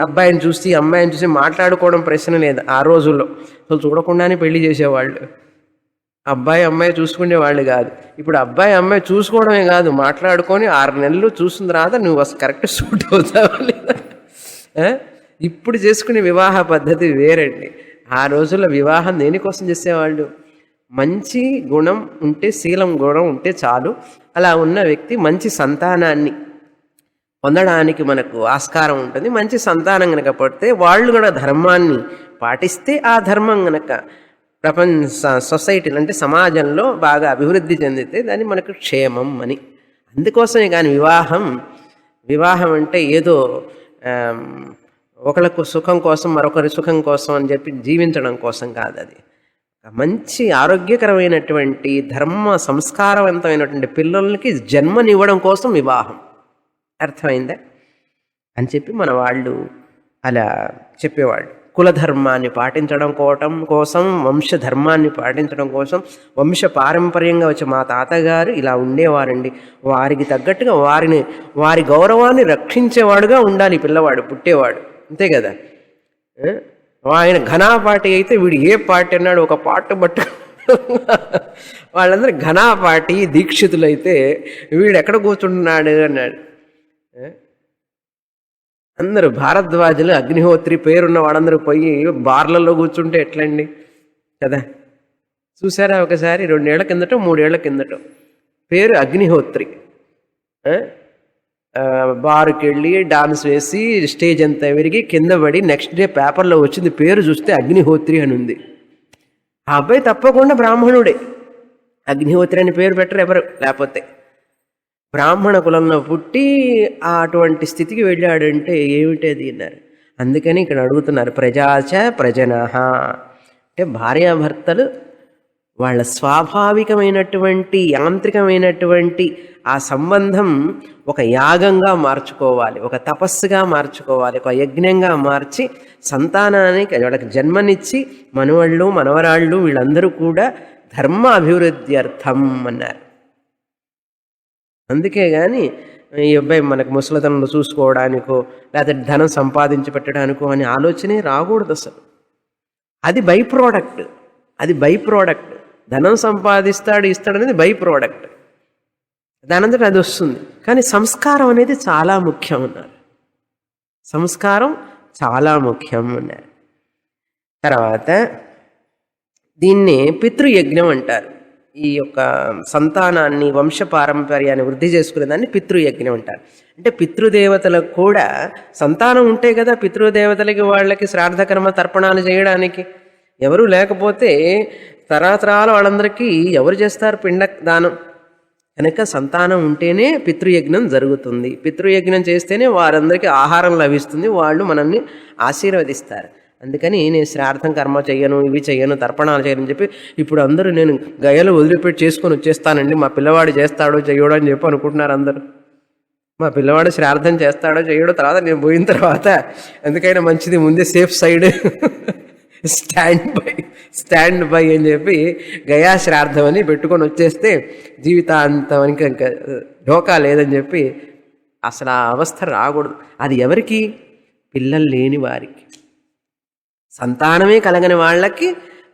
అబ్బాయిని చూసి అమ్మాయిని చూసి మాట్లాడుకోవడం ప్రశ్న లేదు ఆ రోజుల్లో. అసలు చూడకుండానే పెళ్లి చేసేవాళ్ళు, అబ్బాయి అమ్మాయి చూసుకునేవాళ్ళు కాదు. ఇప్పుడు అబ్బాయి అమ్మాయి చూసుకోవడమే కాదు, మాట్లాడుకొని 6 నెలలు చూసిన తర్వాత నువ్వు అసలు కరెక్ట్ సూట్ అవుతావా లేదా. ఇప్పుడు చేసుకునే వివాహ పద్ధతి వేరండి. ఆ రోజుల్లో వివాహం దేనికోసం చేసేవాళ్ళు, మంచి గుణం ఉంటే, శీలం గుణం ఉంటే చాలు. అలా ఉన్న వ్యక్తి మంచి సంతానాన్ని పొందడానికి మనకు ఆస్కారం ఉంటుంది. మంచి సంతానం కనుక పడితే వాళ్ళు కూడా ధర్మాన్ని పాటిస్తే, ఆ ధర్మం కనుక ప్రపంచ సొసైటీలో అంటే సమాజంలో బాగా అభివృద్ధి చెందితే దాన్ని మనకు క్షేమం అని. అందుకోసమే కానీ వివాహం అంటే ఏదో ఒకరికి సుఖం కోసం మరొకరి సుఖం కోసం అని చెప్పి జీవించడం కోసం కాదు. అది మంచి ఆరోగ్యకరమైనటువంటి ధర్మ సంస్కారవంతమైనటువంటి పిల్లలకి జన్మనివ్వడం కోసం వివాహం. అర్థమైందా అని చెప్పి మన వాళ్ళు అలా చెప్పేవాళ్ళు. కులధర్మాన్ని పాటించడం కోసం, వంశధర్మాన్ని పాటించడం కోసం, వంశ పారంపర్యంగా వచ్చే మా తాతగారు ఇలా ఉండేవారండి. వారికి తగ్గట్టుగా వారి గౌరవాన్ని రక్షించేవాడుగా ఉండాలి పిల్లవాడు, పుట్టేవాడు. అంతే కదా. ఆయన ఘనాపాటి అయితే వీడు ఏ పార్టీ అన్నాడు ఒక పాట బట్టు వాళ్ళందరూ ఘనాపాటి దీక్షితులైతే వీడు ఎక్కడ కూర్చుంటున్నాడు అన్నాడు. అందరూ భారద్వాజులు, అగ్నిహోత్రి పేరున్న వాళ్ళందరూ పోయి బార్లలో కూర్చుంటే ఎట్లండి కదా. చూసారా ఒకసారి 2 ఏళ్ల కిందటో 3 ఏళ్ల కిందటో పేరు అగ్నిహోత్రి, బారుకి వెళ్ళి డాన్స్ వేసి స్టేజ్ అంతా విరిగి కింద పడి నెక్స్ట్ డే పేపర్లో వచ్చింది, పేరు చూస్తే అగ్నిహోత్రి అని ఉంది. ఆ అబ్బాయి తప్పకుండా బ్రాహ్మణుడే. అగ్నిహోత్రి అని పేరు పెట్టరు ఎవరు, లేకపోతే బ్రాహ్మణ కులంలో పుట్టి అటువంటి స్థితికి వెళ్ళాడంటే ఏమిటి అది అన్నారు. అందుకని ఇక్కడ అడుగుతున్నారు ప్రజాచ ప్రజనః అంటే భార్యాభర్తలు వాళ్ళ స్వాభావికమైనటువంటి యాంత్రికమైనటువంటి ఆ సంబంధం ఒక యాగంగా మార్చుకోవాలి, ఒక తపస్సుగా మార్చుకోవాలి, ఒక యజ్ఞంగా మార్చి సంతానానికి వాళ్ళకి జన్మనిచ్చి మనవళ్ళు మనవరాళ్ళు వీళ్ళందరూ కూడా ధర్మ అభివృద్ధి అర్థం అన్నారు. అందుకే కానీ ఈ అబ్బాయి మనకు ముసలితనంలో చూసుకోవడానికో లేకపోతే ధనం సంపాదించి పెట్టడానికో అని ఆలోచనే రాకూడదు అసలు. అది బై ప్రోడక్ట్, అది బై ప్రోడక్ట్. ధనం సంపాదిస్తాడు ఇస్తాడు అనేది బై ప్రోడక్ట్, దానంతట అది వస్తుంది. కానీ సంస్కారం అనేది చాలా ముఖ్యం అన్నారు. సంస్కారం చాలా ముఖ్యం అన్నారు. తర్వాత దీన్ని పితృయజ్ఞం అంటారు. ఈ యొక్క సంతానాన్ని వంశ పారంపర్యాన్ని వృద్ధి చేసుకునే దాన్ని పితృయజ్ఞం అంటారు. అంటే పితృదేవతలకు కూడా సంతానం ఉంటే కదా పితృదేవతలకి వాళ్ళకి శ్రాద్ధకర్మ తర్పణాలు చేయడానికి. ఎవరు లేకపోతే తరతరాల వాళ్ళందరికీ ఎవరు చేస్తారు పిండ దానం? కనుక సంతానం ఉంటేనే పితృయజ్ఞం జరుగుతుంది. పితృయజ్ఞం చేస్తేనే వారందరికీ ఆహారం లభిస్తుంది, వాళ్ళు మనల్ని ఆశీర్వదిస్తారు. అందుకని నేను శ్రార్థం కర్మ చెయ్యను, ఇవి చెయ్యను, తర్పణాలు చేయను చెప్పి ఇప్పుడు అందరూ నేను గయలు వదిలిపెట్టి చేసుకొని వచ్చేస్తానండి, మా పిల్లవాడు చేస్తాడో చెయ్యడో అని చెప్పి అనుకుంటున్నారు అందరూ. మా పిల్లవాడు శ్రార్థం చేస్తాడో చెయ్యడో తర్వాత నేను పోయిన తర్వాత ఎందుకైనా మంచిది ముందే సేఫ్ సైడ్ స్టాండ్ బై అని చెప్పి గయా శ్రాద్ధం అని పెట్టుకొని వచ్చేస్తే జీవితాంతం ఇంకా ఢోకా లేదని చెప్పి అసలు ఆ అవస్థ రాకూడదు. అది ఎవరికి? పిల్లలు లేని వారికి, సంతానమే కలగని వాళ్ళకి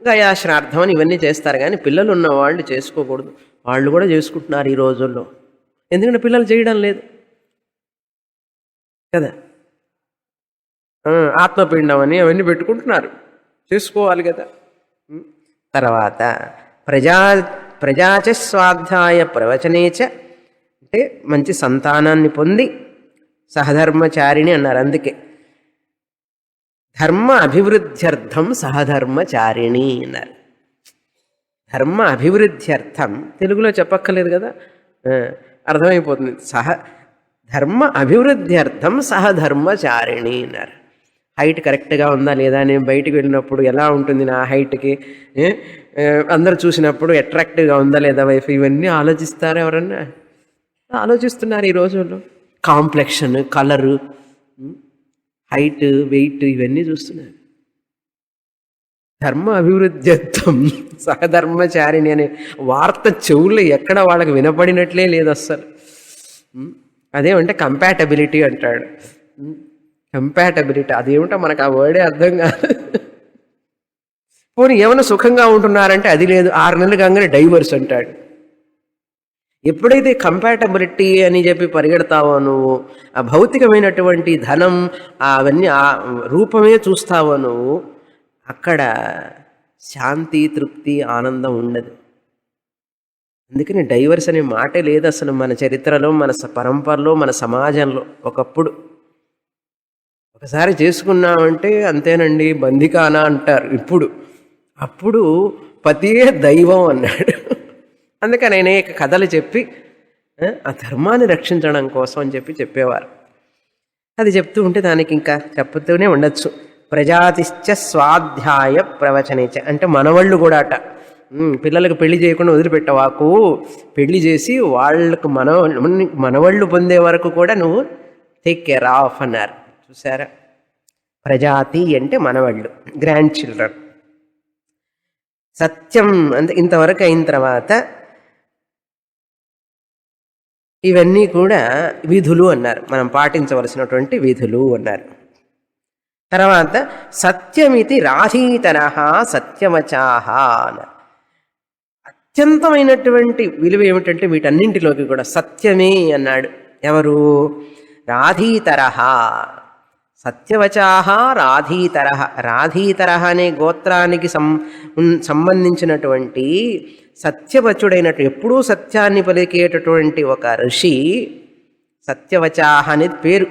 గయా శ్రాద్ధం అని ఇవన్నీ చేస్తారు. కానీ పిల్లలు ఉన్న వాళ్ళు చేసుకోకూడదు. వాళ్ళు కూడా చేసుకుంటున్నారు ఈ రోజుల్లో, ఎందుకంటే పిల్లలు చేయడం లేదు కదా. ఆత్మపిండం అని అవన్నీ పెట్టుకుంటున్నారు, చేసుకోవాలి కదా. తర్వాత ప్రజాచ స్వాధ్యాయ ప్రవచనేచ అంటే మంచి సంతానాన్ని పొంది సహధర్మచారిణి అన్నారు. అందుకే ధర్మ అభివృద్ధ్యర్థం సహధర్మచారిణి అన్నారు. ధర్మ అభివృద్ధ్యర్థం తెలుగులో చెప్పక్కర్లేదు కదా, అర్థమైపోతుంది. ధర్మ అభివృద్ధ్యర్థం సహధర్మచారిణి అన్నారు. హైట్ కరెక్ట్గా ఉందా లేదా, నేను బయటికి వెళ్ళినప్పుడు ఎలా ఉంటుంది నా హైట్కి, అందరు చూసినప్పుడు అట్రాక్టివ్గా ఉందా లేదా వైఫ్, ఇవన్నీ ఆలోచిస్తారు. ఎవరన్నా ఆలోచిస్తున్నారు ఈ రోజుల్లో. కాంప్లెక్షన్, కలరు, హైట్, వెయిట్ ఇవన్నీ చూస్తున్నారు. ధర్మ అభివృద్ధ్యర్థం సహధర్మచారిణి అనే వార్త చెవుల్లో ఎక్కడ వాళ్ళకి వినపడినట్లే లేదు అస్సలు. అదేమంటే కంపాటబిలిటీ అంటాడు. కంపాటబిలిటీ అదేమిటో మనకు ఆ వర్డే అర్థం కాదు. పోనీ ఏమైనా సుఖంగా ఉంటున్నారంటే అది లేదు, 6 నెలలు కాగానే డైవర్స్ అంటాడు. ఎప్పుడైతే కంపాటబిలిటీ అని చెప్పి పరిగెడతావో నువ్వు, ఆ భౌతికమైనటువంటి ధనం అవన్నీ ఆ రూపమే చూస్తావో నువ్వు, అక్కడ శాంతి, తృప్తి, ఆనందం ఉండదు. అందుకని డైవర్స్ అనే మాటే లేదు అసలు మన చరిత్రలో, మన పరంపరలో, మన సమాజంలో. ఒకసారి చేసుకున్నామంటే అంతేనండి, బందికానా అంటారు ఇప్పుడు. అప్పుడు పతియే దైవం అన్నాడు. అందుకని అనేక కథలు చెప్పి ఆ ధర్మాన్ని రక్షించడం కోసం అని చెప్పేవారు. అది చెప్తూ ఉంటే దానికి ఇంకా చెప్తూనే ఉండొచ్చు. ప్రజాతిశ్చ స్వాధ్యాయ ప్రవచనేచ అంటే మనవాళ్ళు కూడా అట, పిల్లలకు పెళ్లి చేయకుండా వదిలిపెట్టవాకు, పెళ్లి చేసి వాళ్ళకు మనవాళ్ళు పొందే వరకు కూడా నువ్వు టేక్ కేర్ ఆఫ్ అన్నారు. చూసారా? ప్రజాతి అంటే మనవళ్ళు, గ్రాండ్ చిల్డ్రన్. సత్యం అంటే ఇంతవరకు అయిన తర్వాత ఇవన్నీ కూడా విధులు అన్నారు, మనం పాటించవలసినటువంటి విధులు అన్నారు. తర్వాత సత్యమితి రాధీతరః సత్యవచాః అన్నారు. అత్యంతమైనటువంటి విలువ ఏమిటంటే వీటన్నింటిలోకి కూడా సత్యమే అన్నాడు. ఎవరు? రాధీతరః. సత్యవచాః రాధీతరః. రాధీతరః అనే గోత్రానికి సంబంధించినటువంటి సత్యవచుడైనట్టు ఎప్పుడూ సత్యాన్ని పలికేటటువంటి ఒక ఋషి సత్యవచాః అనేది పేరు,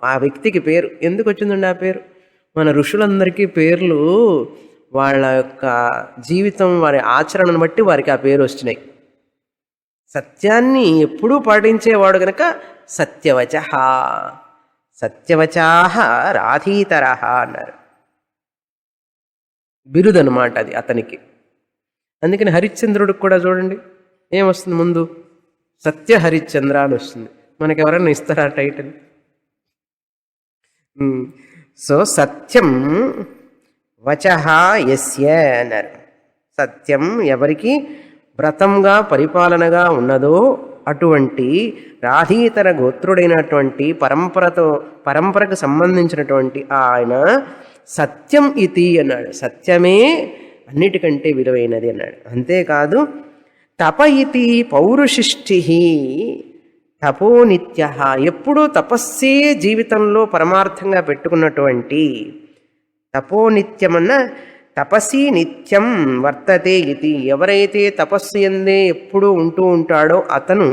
ఆ వ్యక్తికి పేరు. ఎందుకు వచ్చిందండి ఆ పేరు? మన ఋషులందరికీ పేర్లు వాళ్ళ యొక్క జీవితం, వారి ఆచరణను బట్టి వారికి ఆ పేరు వచ్చినాయి. సత్యాన్ని ఎప్పుడూ పాటించేవాడు గనక సత్యవచః. సత్యవచాః రాధీతరః అన్నారు. బిరుదనమాట అది అతనికి. అందుకని హరిశ్చంద్రుడికి కూడా చూడండి ఏమొస్తుంది ముందు, సత్య హరిశ్చంద్ర అని వస్తుంది. మనకి ఎవరైనా ఇస్తారా టైటిల్? సో సత్యం వచః యస్య అన్నారు. సత్యం ఎవరికి వ్రతంగా పరిపాలనగా ఉన్నదో అటువంటి రాధీతర గోత్రుడైనటువంటి పరంపరకు సంబంధించినటువంటి ఆయన సత్యం ఇతి అన్నాడు. సత్యమే అన్నిటికంటే విలువైనది అన్నాడు. అంతేకాదు తప ఇతి పౌరుషిష్టి తపోనిత్య, ఎప్పుడూ తపస్సే జీవితంలో పరమార్థంగా పెట్టుకున్నటువంటి తపోనిత్యమన్న తపసి నిత్యం వర్తతే ఇది. ఎవరైతే తపస్సు ఎందే ఎప్పుడూ ఉంటూ ఉంటాడో అతను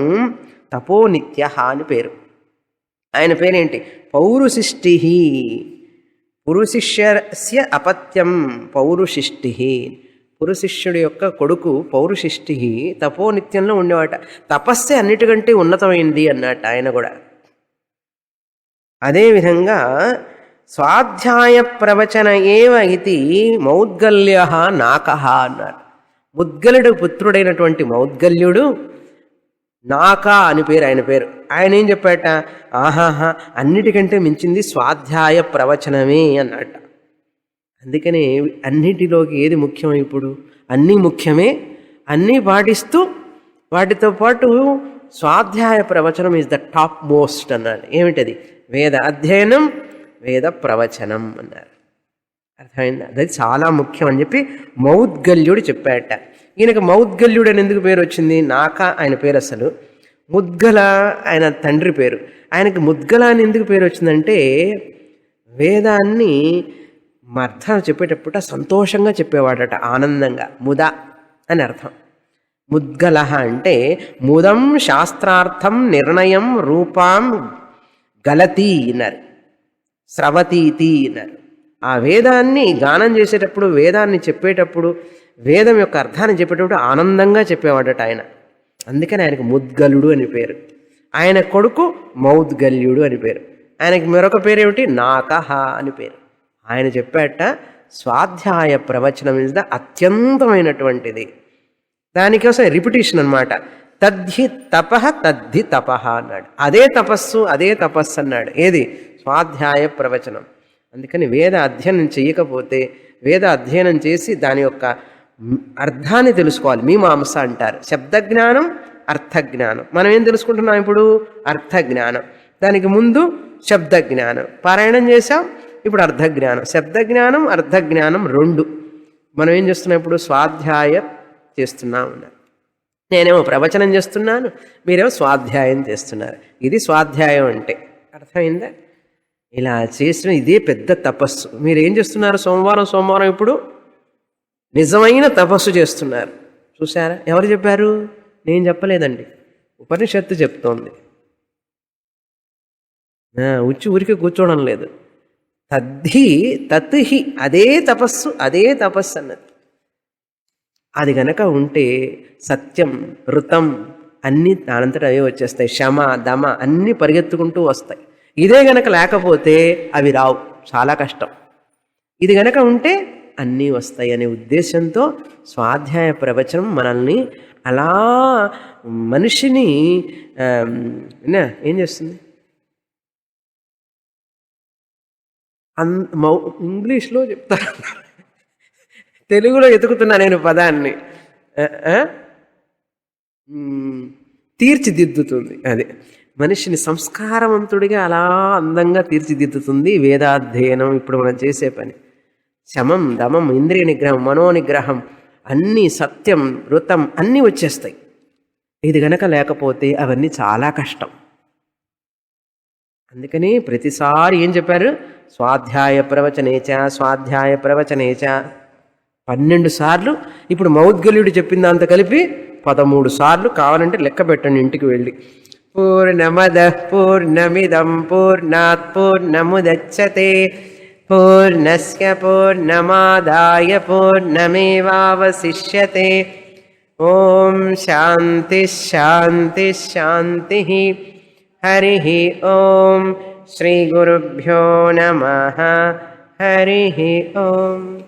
తపోనిత్య అని పేరు. ఆయన పేరేంటి? పౌరుశిష్టి. పురుశిష్యస్య అపత్యం పౌరుశిష్టి. పురుశిష్యుడి యొక్క కొడుకు పౌరుశిష్టి తపోనిత్యంలో ఉండేవాట. తపస్సే అన్నిటికంటే ఉన్నతమైంది అన్నట్టు ఆయన కూడా. అదేవిధంగా స్వాధ్యాయ ప్రవచన ఏవ ఇది మౌద్గల్య నాకః అన్నారు. ముద్గలుడు పుత్రుడైనటువంటి మౌద్గల్యుడు నాక అని పేరు ఆయన పేరు. ఆయన ఏం చెప్పాట? ఆహాహా, అన్నిటికంటే మించింది స్వాధ్యాయ ప్రవచనమే అన్నట్ట. అందుకనే అన్నిటిలోకి ఏది ముఖ్యం? ఇప్పుడు అన్నీ ముఖ్యమే, అన్నీ పాటిస్తూ వాటితో పాటు స్వాధ్యాయ ప్రవచనం ఈజ్ ద టాప్ మోస్ట్ అన్నాడు. ఏమిటది? వేద అధ్యయనం, వేద ప్రవచనం అన్నారు. అర్థమైందా? అది చాలా ముఖ్యం అని చెప్పి మౌద్గల్యుడు చెప్పాట. ఈయనకు మౌద్గల్యుడు అని ఎందుకు పేరు వచ్చింది? నాక ఆయన పేరు అసలు, ముద్గల ఆయన తండ్రి పేరు. ఆయనకి ముద్గల అని ఎందుకు పేరు వచ్చిందంటే వేదాన్ని అర్థం చెప్పేటప్పుడు సంతోషంగా చెప్పేవాడట, ఆనందంగా. ముద అని అర్థం. ముద్గల అంటే ముదం శాస్త్రార్థం నిర్ణయం రూపాం గలతి అన్నారు, స్రవతీతి అన్నారు. ఆ వేదాన్ని గానం చేసేటప్పుడు, వేదాన్ని చెప్పేటప్పుడు, వేదం యొక్క అర్థాన్ని చెప్పేటప్పుడు ఆనందంగా చెప్పేవాడట ఆయన. అందుకని ఆయనకు ముద్గలుడు అని పేరు. ఆయన కొడుకు మౌద్గల్యుడు అని పేరు. ఆయనకి మరొక పేరేమిటి? నాకః అని పేరు. ఆయన చెప్పాట స్వాధ్యాయ ప్రవచనం ఇస్ ద అత్యంతమైనటువంటిది. దానికోసం రిపిటేషన్ అనమాట. తద్ధి తపః తద్ధి తపః అన్నాడు. అదే తపస్సు, అదే తపస్సు అన్నాడు. ఏది? స్వాధ్యాయ ప్రవచనం. అందుకని వేద అధ్యయనం చేయకపోతే, వేద అధ్యయనం చేసి దాని యొక్క అర్థాన్ని తెలుసుకోవాలి. మీమాంస అంటారు. శబ్దజ్ఞానం, అర్థజ్ఞానం. మనం ఏం తెలుసుకుంటున్నాం ఇప్పుడు? అర్థజ్ఞానం. దానికి ముందు శబ్దజ్ఞానం. పారాయణం చేసాం, ఇప్పుడు అర్థజ్ఞానం. శబ్దజ్ఞానం, అర్థజ్ఞానం రెండు. మనం ఏం చేస్తున్నాం ఇప్పుడు? స్వాధ్యాయ చేస్తున్నాం అన్నారు. నేనేమో ప్రవచనం చేస్తున్నాను, మీరేమో స్వాధ్యాయం చేస్తున్నారు. ఇది స్వాధ్యాయం అంటే. అర్థమైందా? ఇలా చేసిన ఇదే పెద్ద తపస్సు. మీరు ఏం చేస్తున్నారు? సోమవారం ఇప్పుడు నిజమైన తపస్సు చేస్తున్నారు. చూసారా? ఎవరు చెప్పారు? నేను చెప్పలేదండి, ఉపనిషత్తు చెప్తోంది. ఊరికి కూర్చోవడం లేదు. తద్ధి తత్హి, అదే తపస్సు, అదే తపస్సు అన్నది. అది గనక ఉంటే సత్యం, ఋతం అన్నీ దానంతట అవే వచ్చేస్తాయి. శమ, దమ అన్నీ పరిగెత్తుకుంటూ వస్తాయి. ఇదే గనక లేకపోతే అవి రావు, చాలా కష్టం. ఇది గనక ఉంటే అన్నీ వస్తాయి అనే ఉద్దేశంతో స్వాధ్యాయ ప్రవచనం మనల్ని అలా మనిషిని ఏం చేస్తుంది? అన్ మౌ ఇంగ్లీష్లో చెప్తారు, తెలుగులో ఎతుకుతున్నా నేను పదాన్ని. ఆ, ఆ? తీర్చిదిద్దుతుంది. అది మనిషిని సంస్కారవంతుడిగా అలా అందంగా తీర్చిదిద్దుతుంది వేదాధ్యయనం. ఇప్పుడు మనం చేసే పని శమం, దమం, ఇంద్రియ నిగ్రహం, మనోనిగ్రహం, అన్నీ సత్యం, వృతం అన్నీ వచ్చేస్తాయి. ఇది గనక లేకపోతే అవన్నీ చాలా కష్టం. అందుకని ప్రతిసారి ఏం చెప్పారు? స్వాధ్యాయ ప్రవచనేచ, స్వాధ్యాయ ప్రవచనేచ 12 సార్లు. ఇప్పుడు మౌద్గల్యుడు చెప్పింది అంత కలిపి 13 సార్లు. కావాలంటే లెక్క పెట్టండి ఇంటికి వెళ్ళి. పూర్ణమద పూర్ణమిదం పూర్ణాత్ పూర్ణముదచ్యతే పూర్ణస్య పూర్ణమాదాయ పూర్ణమేవావశిష్యతే. ఓం శాంతి శాంతి శాంతి. హరి ఓం. శ్రీ గురుభ్యో నమః. హరి ఓం.